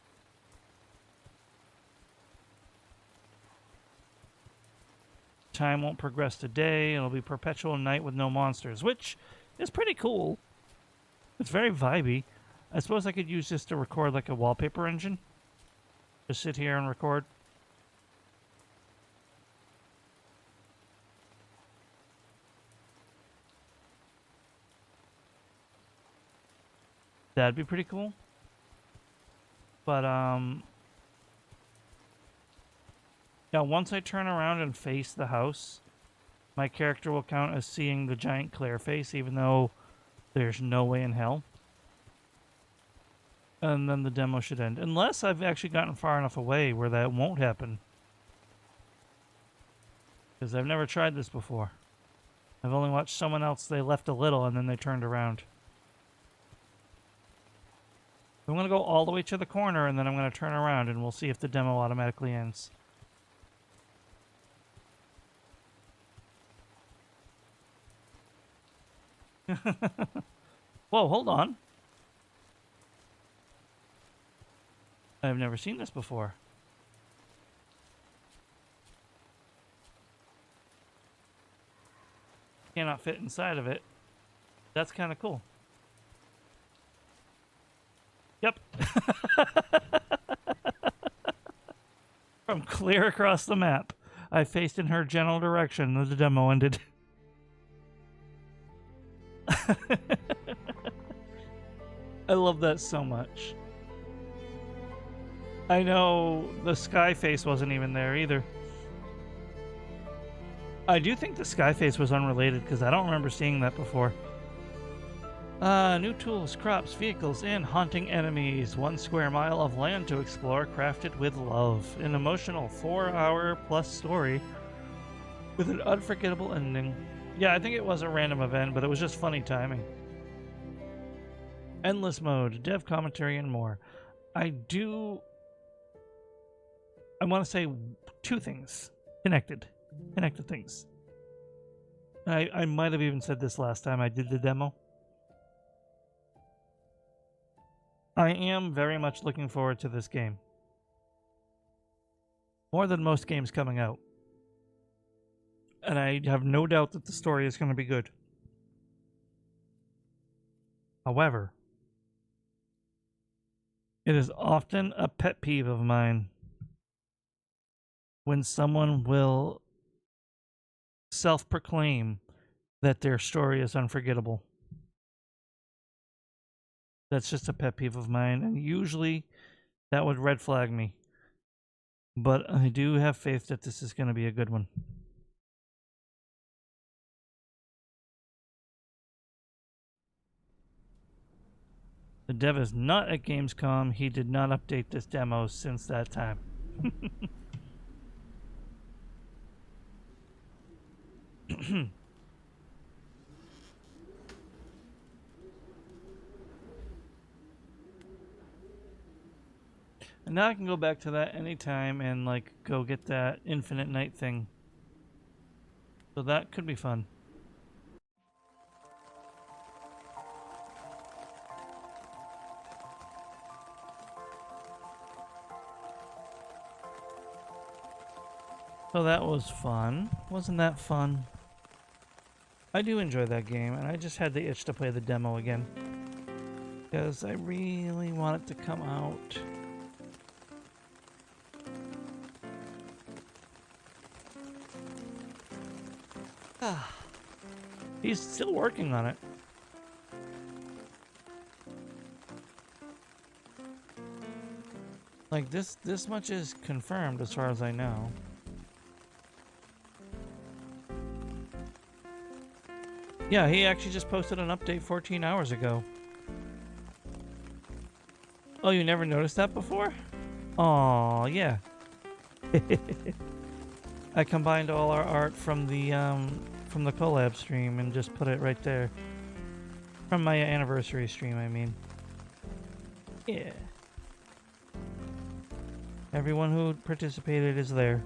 Time won't progress to day. It'll be perpetual night with no monsters, which is pretty cool. It's very vibey. I suppose I could use this to record, like, a wallpaper engine. Just sit here and record. That'd be pretty cool. But, yeah, once I turn around and face the house, my character will count as seeing the giant Claire face, even though there's no way in hell. And then the demo should end. Unless I've actually gotten far enough away where that won't happen. Because I've never tried this before. I've only watched someone else, they left a little and then they turned around. I'm going to go all the way to the corner and then I'm going to turn around and we'll see if the demo automatically ends. Whoa, hold on. I've never seen this before. Cannot fit inside of it. That's kind of cool. Yep. From clear across the map, I faced in her general direction as the demo ended. I love that so much. I know the sky face wasn't even there either. I do think the sky face was unrelated because I don't remember seeing that before. New tools, crops, vehicles, and haunting enemies. 1 square mile of land to explore, crafted with love. An emotional 4-hour-plus story with an unforgettable ending. Yeah, I think it was a random event, but it was just funny timing. Endless mode, dev commentary, and more. I want to say 2 things. Connected things. I might have even said this last time I did the demo. I am very much looking forward to this game. More than most games coming out. And I have no doubt that the story is going to be good. However, it is often a pet peeve of mine when someone will self-proclaim that their story is unforgettable. That's just a pet peeve of mine, and usually that would red flag me. But I do have faith that this is going to be a good one. The dev is not at Gamescom. He did not update this demo since that time. And now I can go back to that anytime and, like, go get that infinite night thing So that could be fun. So that was fun. Wasn't that fun? I do enjoy that game, and I just had the itch to play the demo again. Because I really want it to come out. He's still working on it. Like this much is confirmed as far as I know. Yeah, he actually just posted an update 14 hours ago. Oh, you never noticed that before? Oh, yeah. I combined all our art from the collab stream and just put it right there. From my anniversary stream, I mean. Yeah. Everyone who participated is there.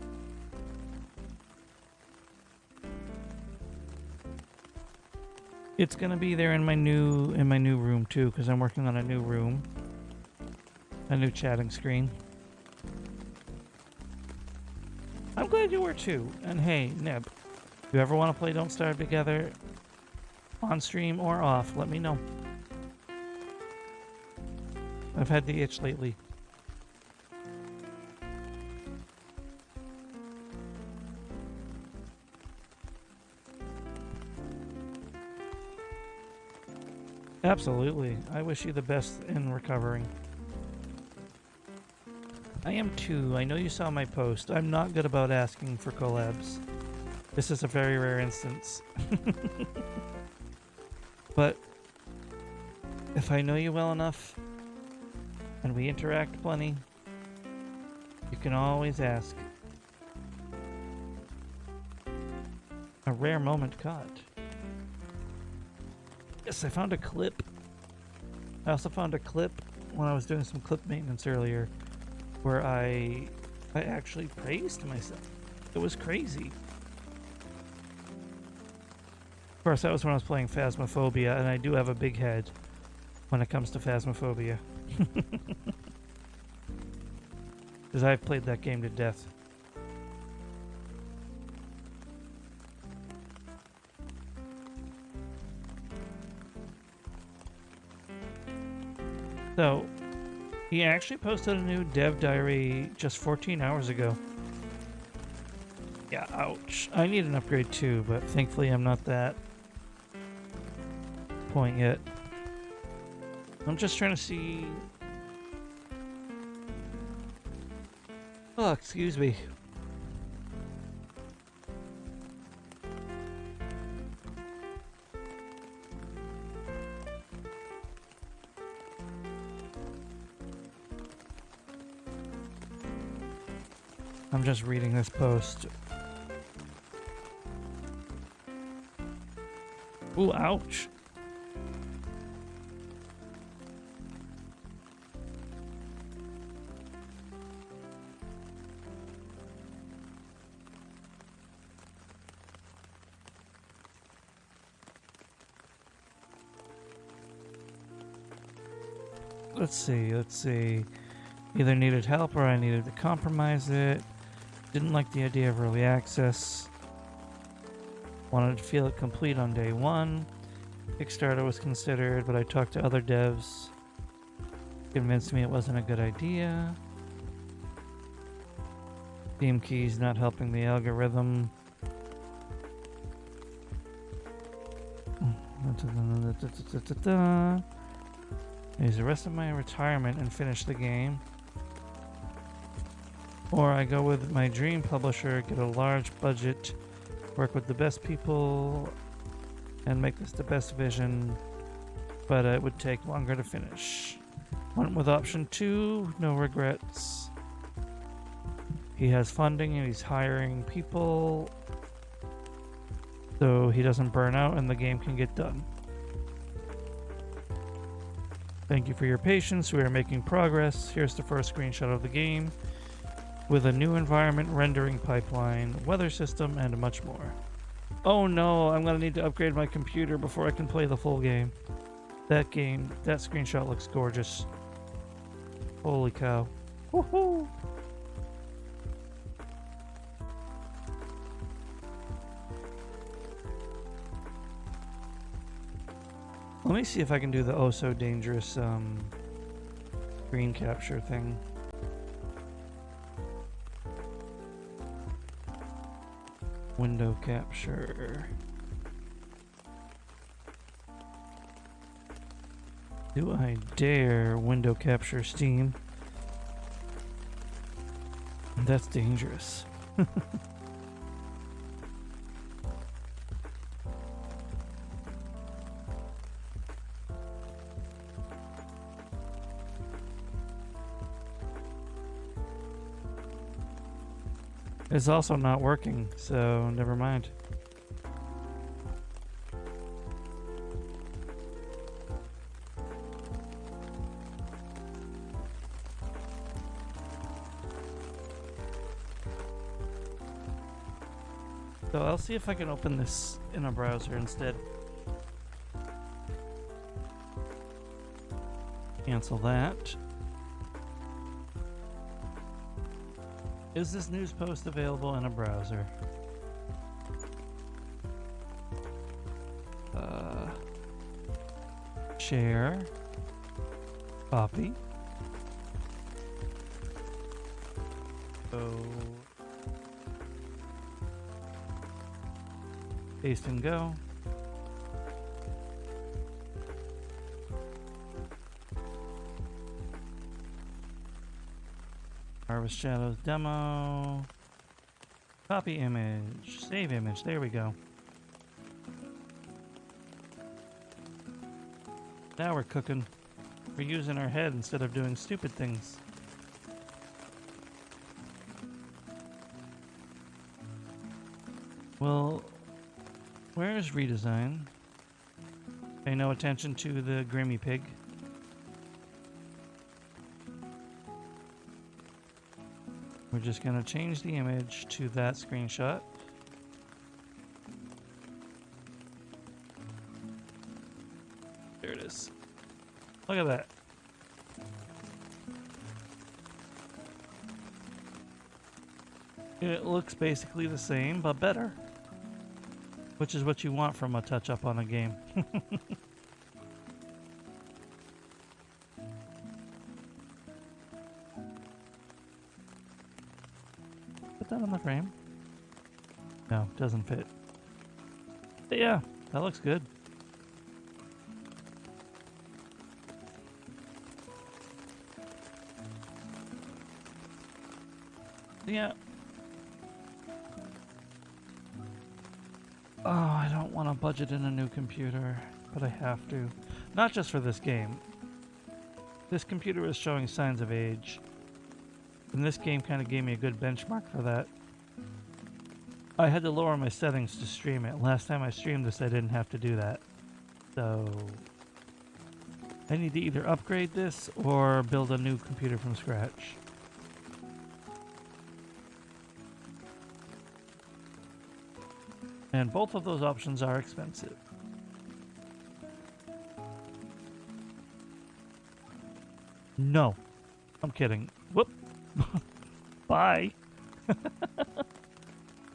It's gonna be there in my new room too, because I'm working on a new room. A new chatting screen. I'm glad you were too. And hey, Neb, if you ever want to play Don't Starve together, on stream or off, let me know. I've had the itch lately. Absolutely. I wish you the best in recovering. I am too. I know you saw my post. I'm not good about asking for collabs. This is a very rare instance. But if I know you well enough and we interact plenty, you can always ask. A rare moment caught. Yes, I found a clip. I also found a clip when I was doing some clip maintenance earlier where I actually praised myself. It was crazy. Of course, that was when I was playing Phasmophobia, and I do have a big head when it comes to Phasmophobia. Because I've played that game to death. So, he actually posted a new dev diary just 14 hours ago. Yeah, ouch. I need an upgrade too, but thankfully I'm not that point yet. I'm just trying to see... Oh, excuse me. I'm just reading this post. Ooh, ouch. Let's see. Either needed help or I needed to compromise it. Didn't like the idea of early access. Wanted to feel it complete on day one. Kickstarter was considered, but I talked to other devs. Convinced me it wasn't a good idea. Theme keys not helping the algorithm. Use the rest of my retirement and finish the game. Or I go with my dream publisher, get a large budget, work with the best people, and make this the best vision, but it would take longer to finish. Went with option 2, no regrets. He has funding and he's hiring people, so he doesn't burn out and the game can get done. Thank you for your patience. We are making progress. Here's the first screenshot of the game with a new environment rendering pipeline, weather system, and much more. Oh no, I'm gonna need to upgrade my computer before I can play the full game. That screenshot looks gorgeous. Holy cow. Woohoo! Let me see if I can do the oh so dangerous screen capture thing. Window capture. Do I dare window capture Steam? That's dangerous. It's also not working, so never mind. So I'll see if I can open this in a browser instead. Cancel that. Is this news post available in a browser? Share. Copy. Go. Paste and go. Harvest Shadows demo. Copy image. Save image. There we go. Now we're cooking. We're using our head instead of doing stupid things. Well, where's redesign? Pay no attention to the Grimmy Pig. We're just gonna change the image to that screenshot. There it is. Look at that. It looks basically the same, but better. Which is what you want from a touch-up on a game. Put that on the frame. No, doesn't fit. But yeah, that looks good. Yeah. Oh, I don't want to budget in a new computer, but I have to. Not just for this game. This computer is showing signs of age, and this game kind of gave me a good benchmark for that. I had to lower my settings to stream it. Last time I streamed this, I didn't have to do that. So I need to either upgrade this or build a new computer from scratch. And both of those options are expensive. No. I'm kidding. Whoop. Bye.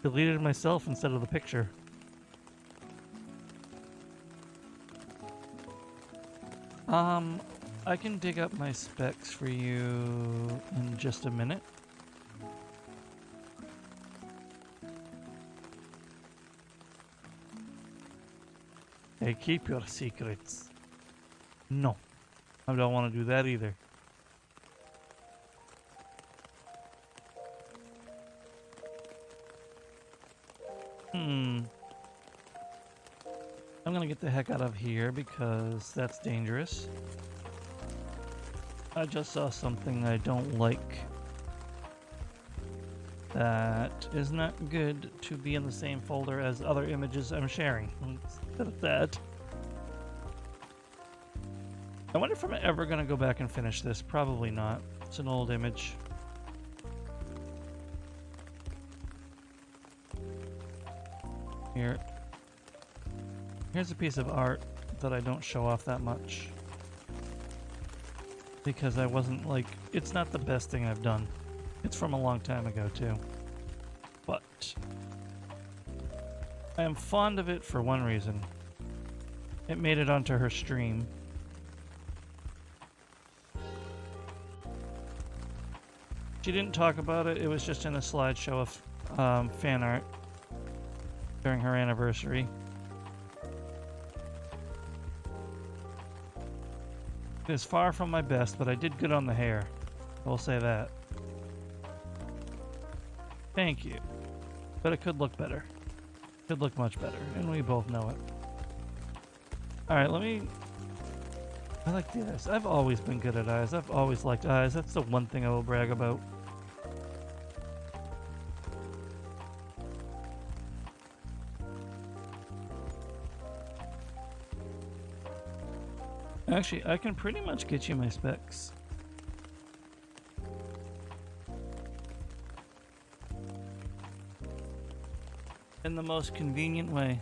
Deleted myself instead of the picture. I can dig up my specs for you in just a minute. Hey, keep your secrets. No, I don't want to do that either. I'm gonna get the heck out of here because that's dangerous. I just saw something I don't like. That is not good to be in the same folder as other images I'm sharing. Instead of that. I wonder if I'm ever going to go back and finish this. Probably not. It's an old image. Here, Here's a piece of art that I don't show off that much. Because I wasn't like, it's not the best thing I've done. It's from a long time ago too. But I am fond of it for one reason. It made it onto her stream. She didn't talk about it, it was just in a slideshow of fan art during her anniversary. It is far from my best, but I did good on the hair. I will say that. Thank you. But it could look better. Could look much better, and we both know it. Alright, I like the eyes. I've always been good at eyes. I've always liked eyes. That's the one thing I will brag about. Actually, I can pretty much get you my specs. In the most convenient way.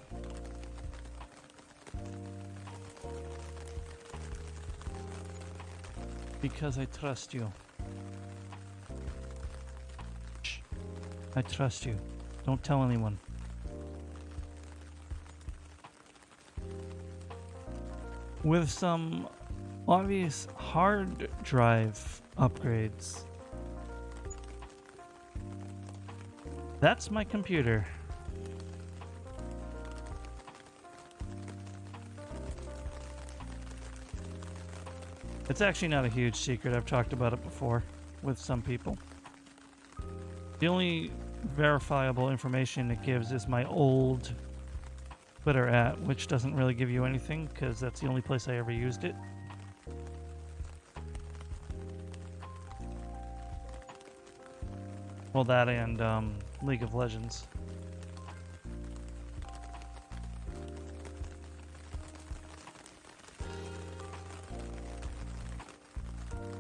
Because I trust you. Shh. I trust you. Don't tell anyone. With some obvious hard drive upgrades. That's my computer. It's actually not a huge secret. I've talked about it before with some people. The only verifiable information it gives is my old Twitter @ which doesn't really give you anything because that's the only place I ever used it. Well, that and League of Legends.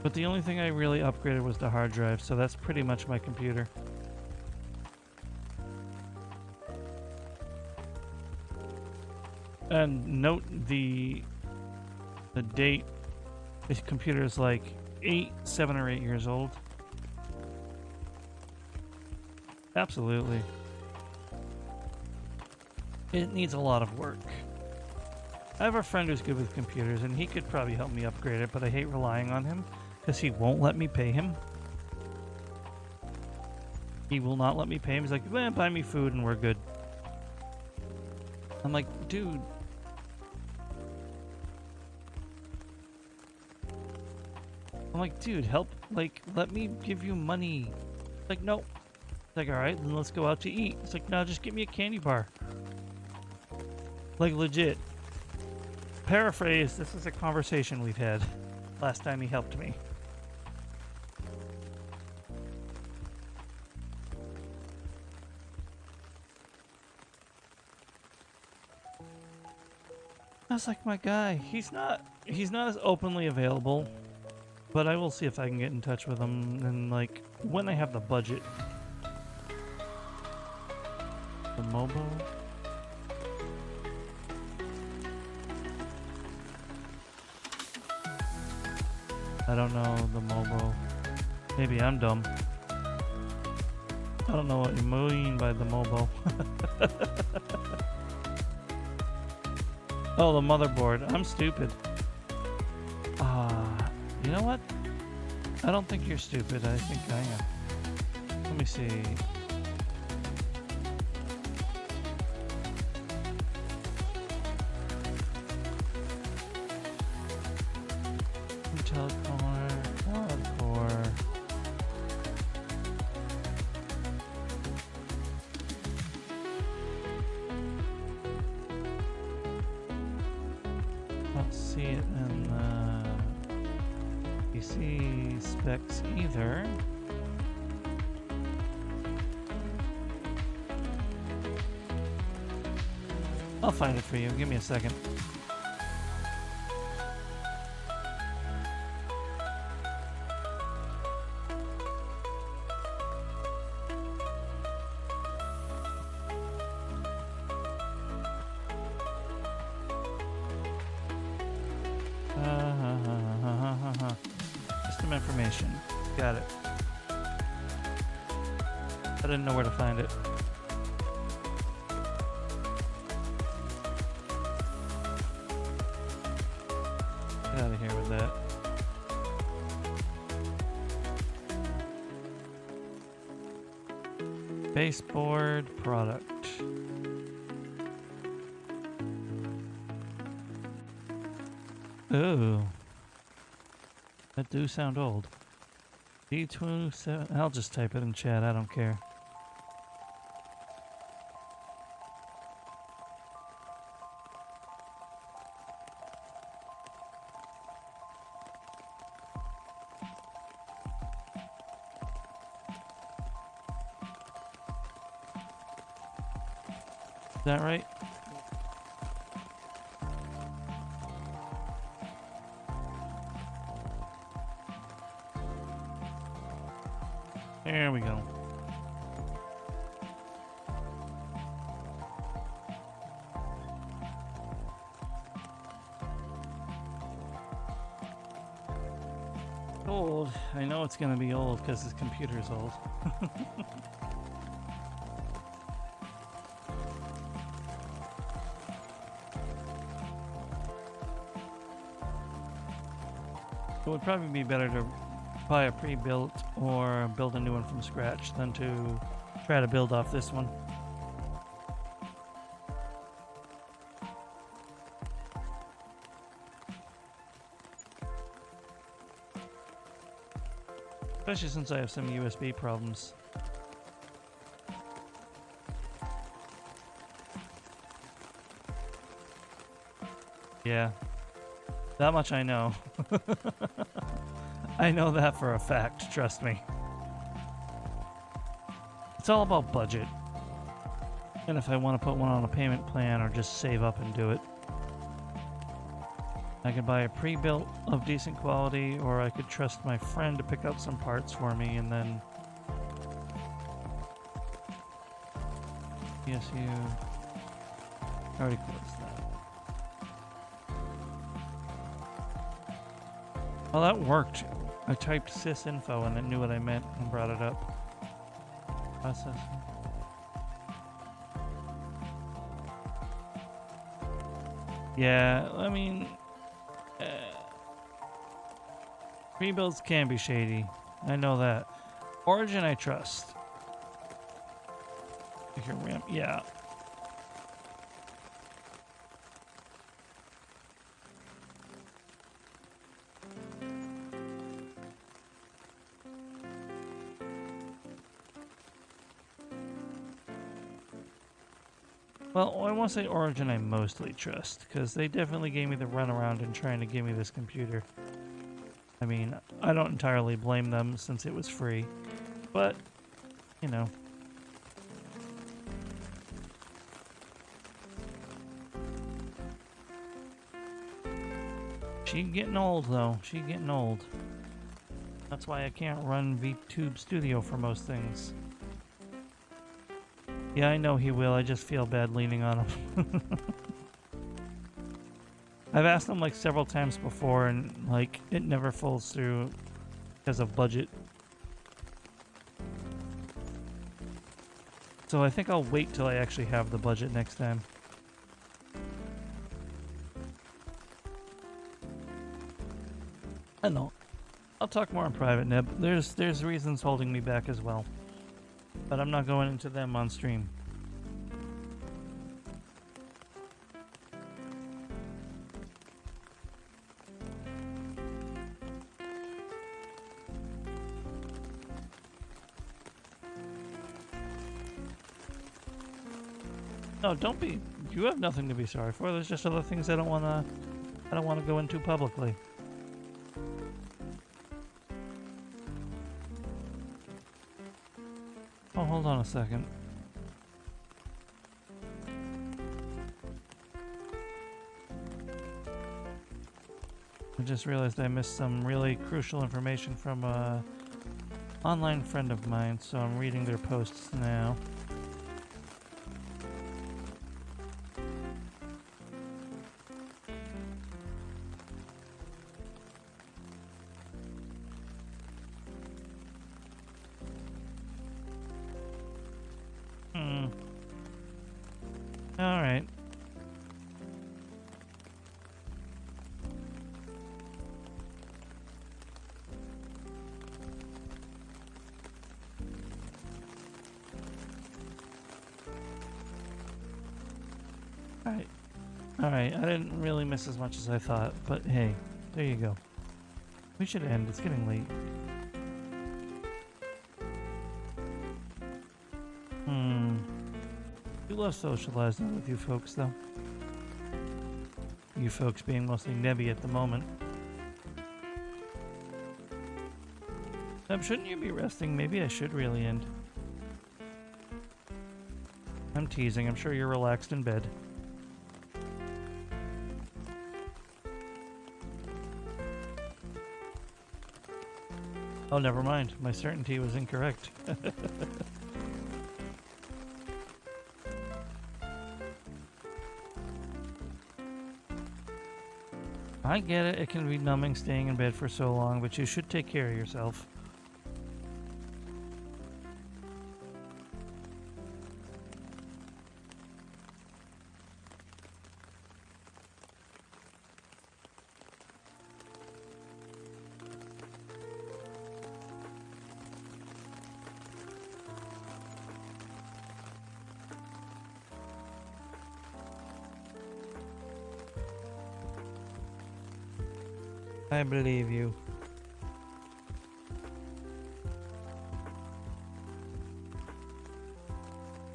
But the only thing I really upgraded was the hard drive, so that's pretty much my computer. And note the date. This computer is like 7 or 8 years old. Absolutely. It needs a lot of work. I have a friend who's good with computers, and he could probably help me upgrade it, but I hate relying on him because he won't let me pay him. He will not let me pay him. He's like, well, buy me food and we're good. I'm like, dude. I'm like, dude, help. Like, let me give you money. It's like, no. It's like, all right, then let's go out to eat. It's like, no, just give me a candy bar. Like, legit. Paraphrase, this is a conversation we've had last time he helped me. I was like, my guy, he's not as openly available, but I will see if I can get in touch with him and like when I have the budget. The Mobo. I don't know the Mobo. Maybe I'm dumb. I don't know what you mean by the Mobo. Oh, the motherboard. I'm stupid. You know what? I don't think you're stupid. I think I am. Let me see. Intel Core, Quad Core. Don't see it in the PC specs either. I'll find it for you. Give me a second. System information. Got it. I didn't know where to find it. Get out of here with that. Baseboard product. Ooh. That do sound old. D27. I'll just type it in chat. I don't care. Is that right? There we go. Old. I know it's gonna be old because his computer's old. It would probably be better to buy a pre-built or build a new one from scratch than to try to build off this one. Especially since I have some USB problems. Yeah. That much I know. I know that for a fact, trust me. It's all about budget. And if I want to put one on a payment plan or just save up and do it. I could buy a pre-built of decent quality, or I could trust my friend to pick out some parts for me and then... PSU... Already closed that. Well, that worked. I typed sysinfo and it knew what I meant and brought it up. Process. Yeah, I mean... Rebuilds can be shady. I know that. Origin I trust. Your ramp, yeah. Well, I won't say Origin I mostly trust, because they definitely gave me the runaround in trying to give me this computer. I mean, I don't entirely blame them since it was free, but, you know. She getting old, though. She getting old. That's why I can't run VTube Studio for most things. Yeah, I know he will. I just feel bad leaning on him. I've asked him like several times before and like it never falls through because of budget. So I think I'll wait till I actually have the budget next time. I know. I'll talk more in private, Nib. There's reasons holding me back as well. But I'm not going into them on stream. No, don't be. You have nothing to be sorry for. There's just other things I don't want to go into publicly. Oh, hold on a second. I just realized I missed some really crucial information from a online friend of mine, so I'm reading their posts now. Alright, I didn't really miss as much as I thought, but hey, there you go. We should end. It's getting late. We love socializing with you folks, though. You folks being mostly Nebby at the moment. Shouldn't you be resting? Maybe I should really end. I'm teasing. I'm sure you're relaxed in bed. Oh, never mind. My certainty was incorrect. I get it. It can be numbing staying in bed for so long, but you should take care of yourself. I believe you.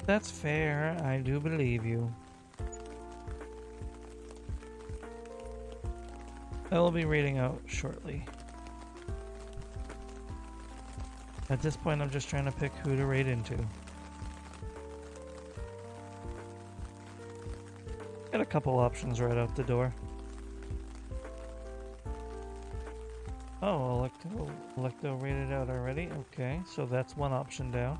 That's fair. I do believe you. I will be reading out shortly. At this point, I'm just trying to pick who to raid into. Got a couple options right out the door. Oh, Electo rated out already? Okay, so that's one option down.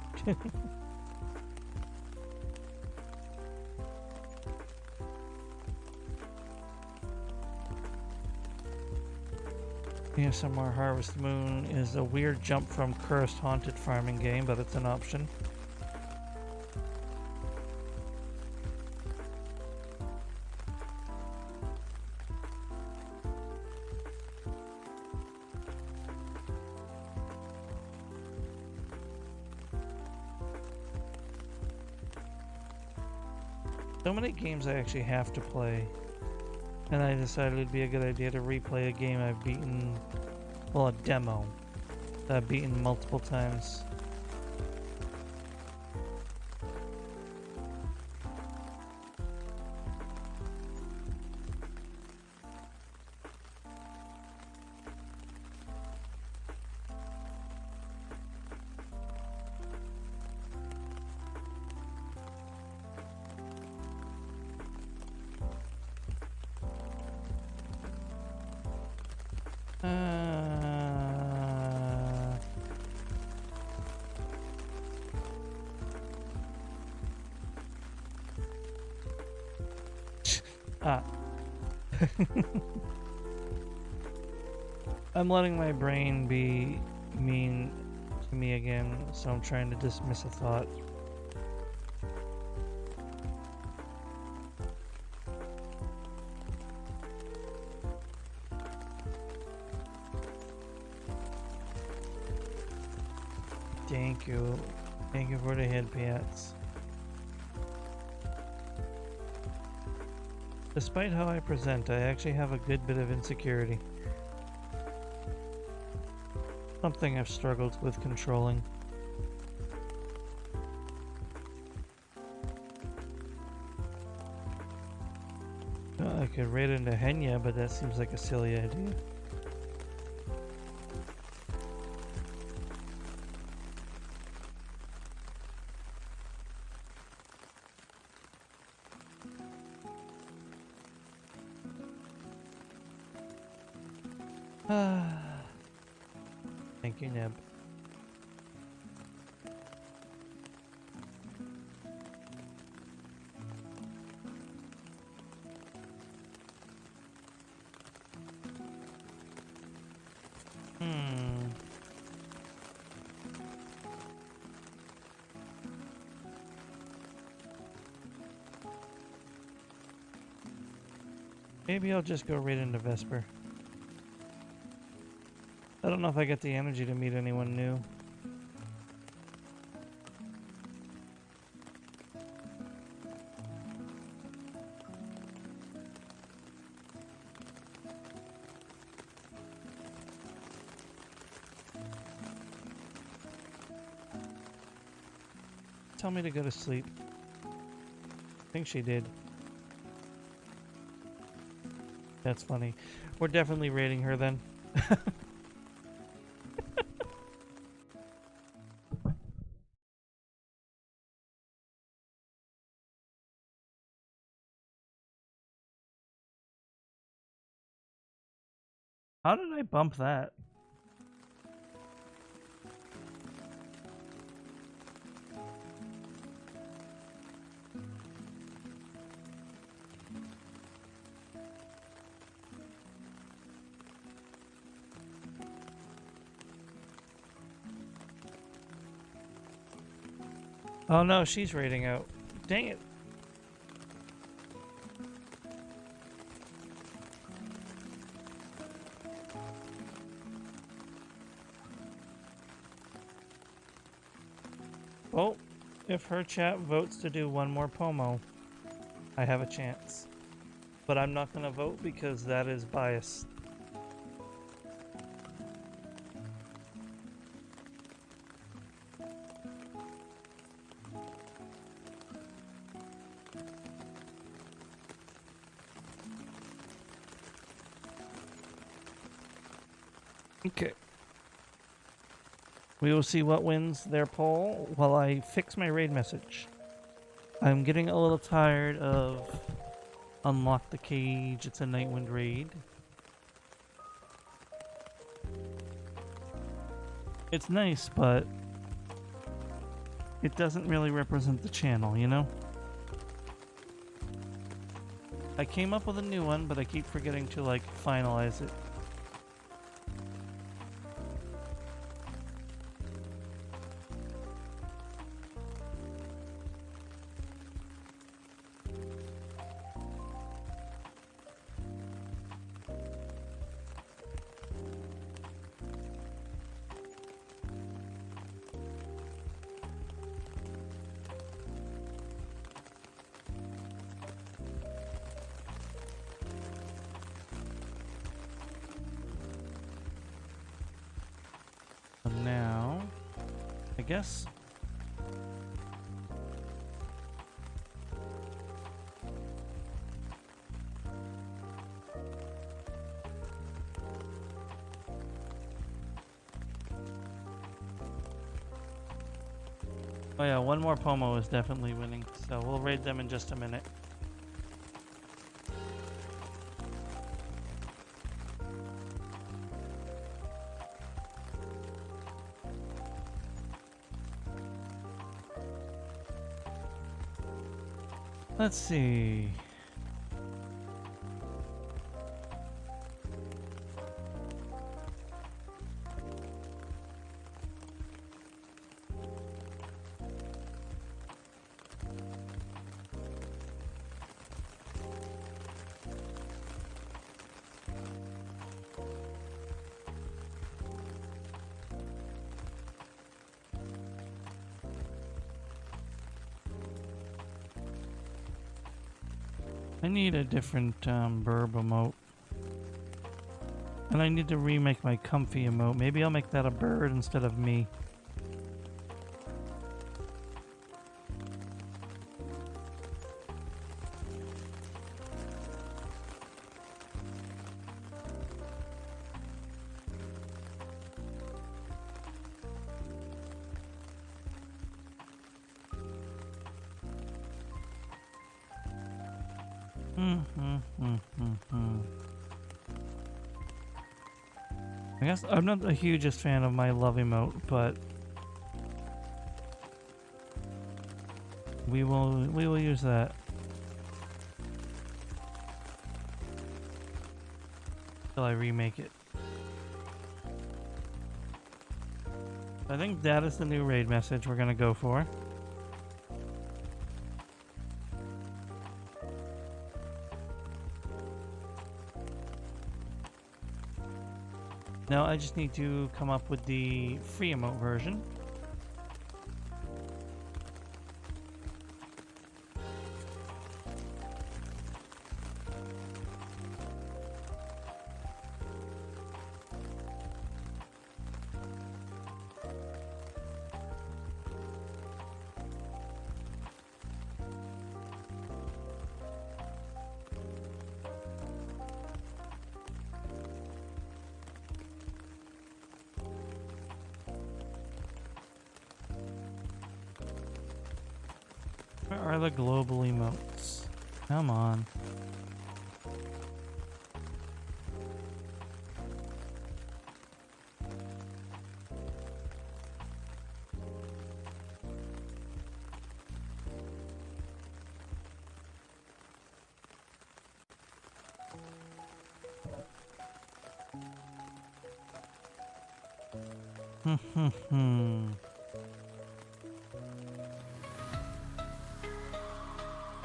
ASMR Harvest Moon is a weird jump from Cursed Haunted farming game, but it's an option. So many games I actually have to play, and I decided it'd be a good idea to replay a game I've beaten, well, a demo that I've beaten multiple times. I'm letting my brain be mean to me again, so I'm trying to dismiss a thought. Thank you. Thank you for the head pats. Despite how I present, I actually have a good bit of insecurity. Something I've struggled with controlling. I could raid into Henya, but that seems like a silly idea. Thank you, Neb. Maybe I'll just go right into Vesper. I don't know if I get the energy to meet anyone new. tell me to go to sleep? I think she did. That's funny. We're definitely rating her then. How did I bump that? Oh no, she's raiding out. Dang it. Well, if her chat votes to do one more Pomo, I have a chance. But I'm not going to vote because that is biased. Okay. We will see what wins their poll while I fix my raid message. I'm getting a little tired of unlock the cage, it's a Nightwind raid. It's nice, but it doesn't really represent the channel, you know? I came up with a new one, but I keep forgetting to, like, finalize it. Now, I guess. Oh yeah, one more Pomo is definitely winning, so we'll raid them in just a minute. Let's see. I need a different burb emote. And I need to remake my comfy emote. Maybe I'll make that a bird instead of me. I guess I'm not the hugest fan of my love emote, but we will use that. Till I remake it. I think that is the new raid message we're gonna go for. Now I just need to come up with the free emote version. are the global emotes? Come on.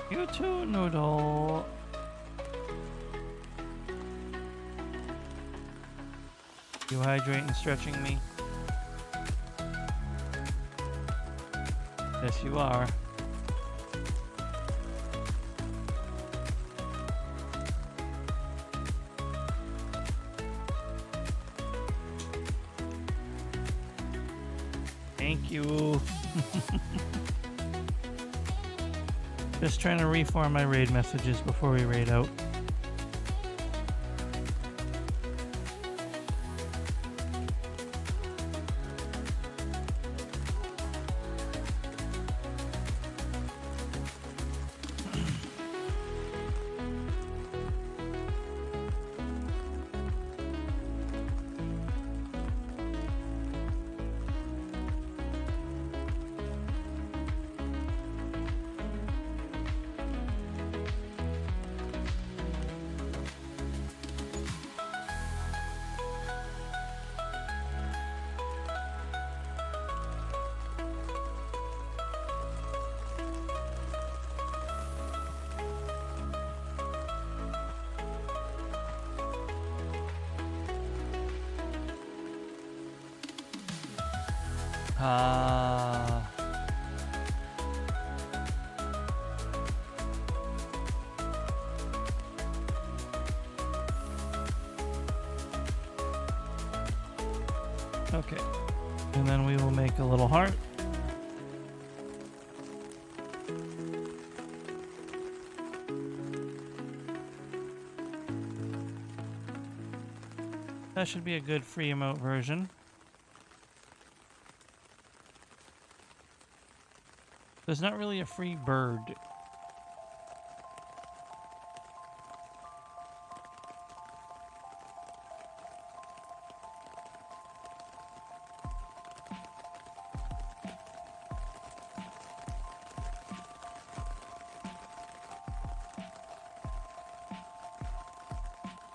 You too, Noodle. You hydrating, stretching me? Yes, you are. Thank you. Just trying to reform my raid messages before we raid out. Okay. And then we will make a little heart. That should be a good free emote version. There's not really a free bird.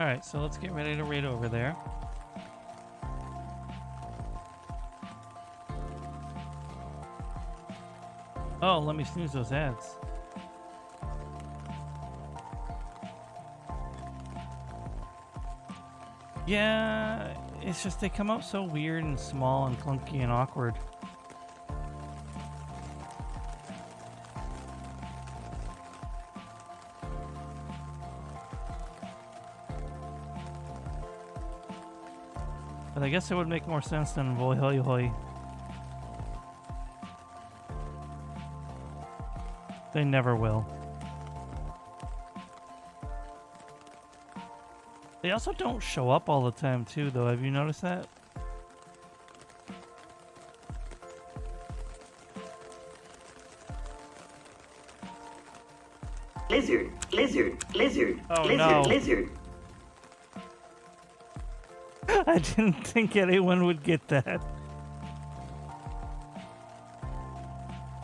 Alright, so let's get ready to raid over there. Oh, let me snooze those ads. Yeah, it's just they come out so weird and small and clunky and awkward. But I guess it would make more sense than Voy Hoy Hoy. They never will. They also don't show up all the time too, though. Have you noticed that? Lizard, lizard, lizard, Oh, lizard, no. lizard. I didn't think anyone would get that.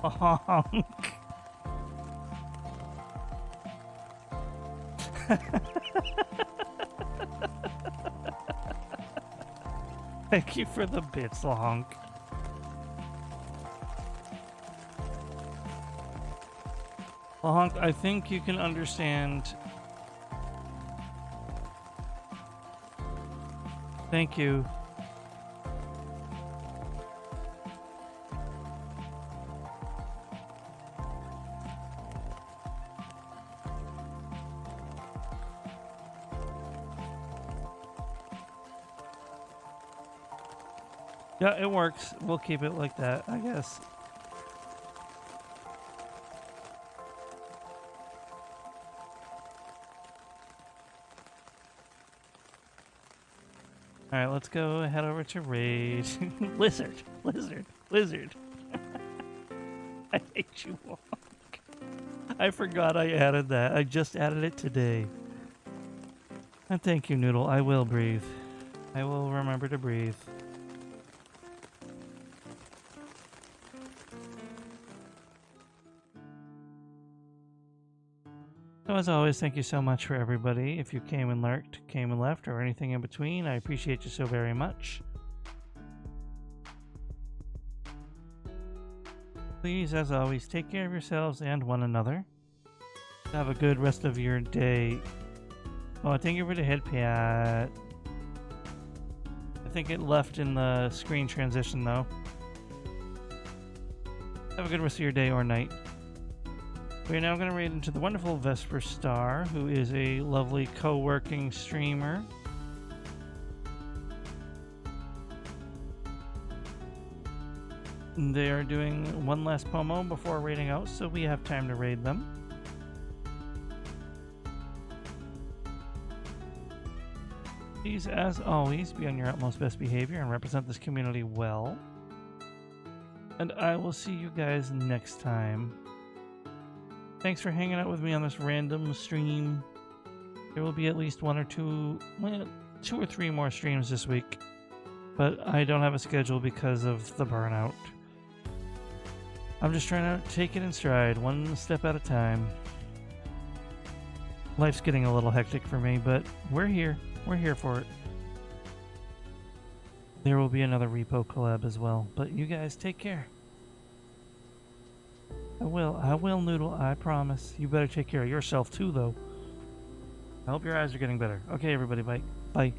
Honk. Thank you for the bits, Honk. Honk, I think you can understand. Thank you. Yeah, it works. We'll keep it like that, I guess. Alright, let's go head over to raid. Lizard, lizard, lizard. I hate you, Wonk. I forgot I added that. I just added it today. And thank you, Noodle. I will breathe. I will remember to breathe. So as always, thank you so much for everybody. If you came and lurked, came and left, or anything in between, I appreciate you so very much. Please, as always, take care of yourselves and one another. Have a good rest of your day. Oh, thank you for the head pat. I think it left in the screen transition, though. Have a good rest of your day or night. We are now going to raid into the wonderful Vesper Star, who is a lovely co-working streamer. They are doing one last promo before raiding out, so we have time to raid them. Please, as always, be on your utmost best behavior and represent this community well. And I will see you guys next time. Thanks for hanging out with me on this random stream. There will be at least one or two, well, 2 or 3 more streams this week. But I don't have a schedule because of the burnout. I'm just trying to take it in stride, one step at a time. Life's getting a little hectic for me, but we're here. We're here for it. There will be another repo collab as well, but you guys take care. I will, Noodle, I promise. You better take care of yourself too, though. I hope your eyes are getting better. Okay, everybody, bye. Bye.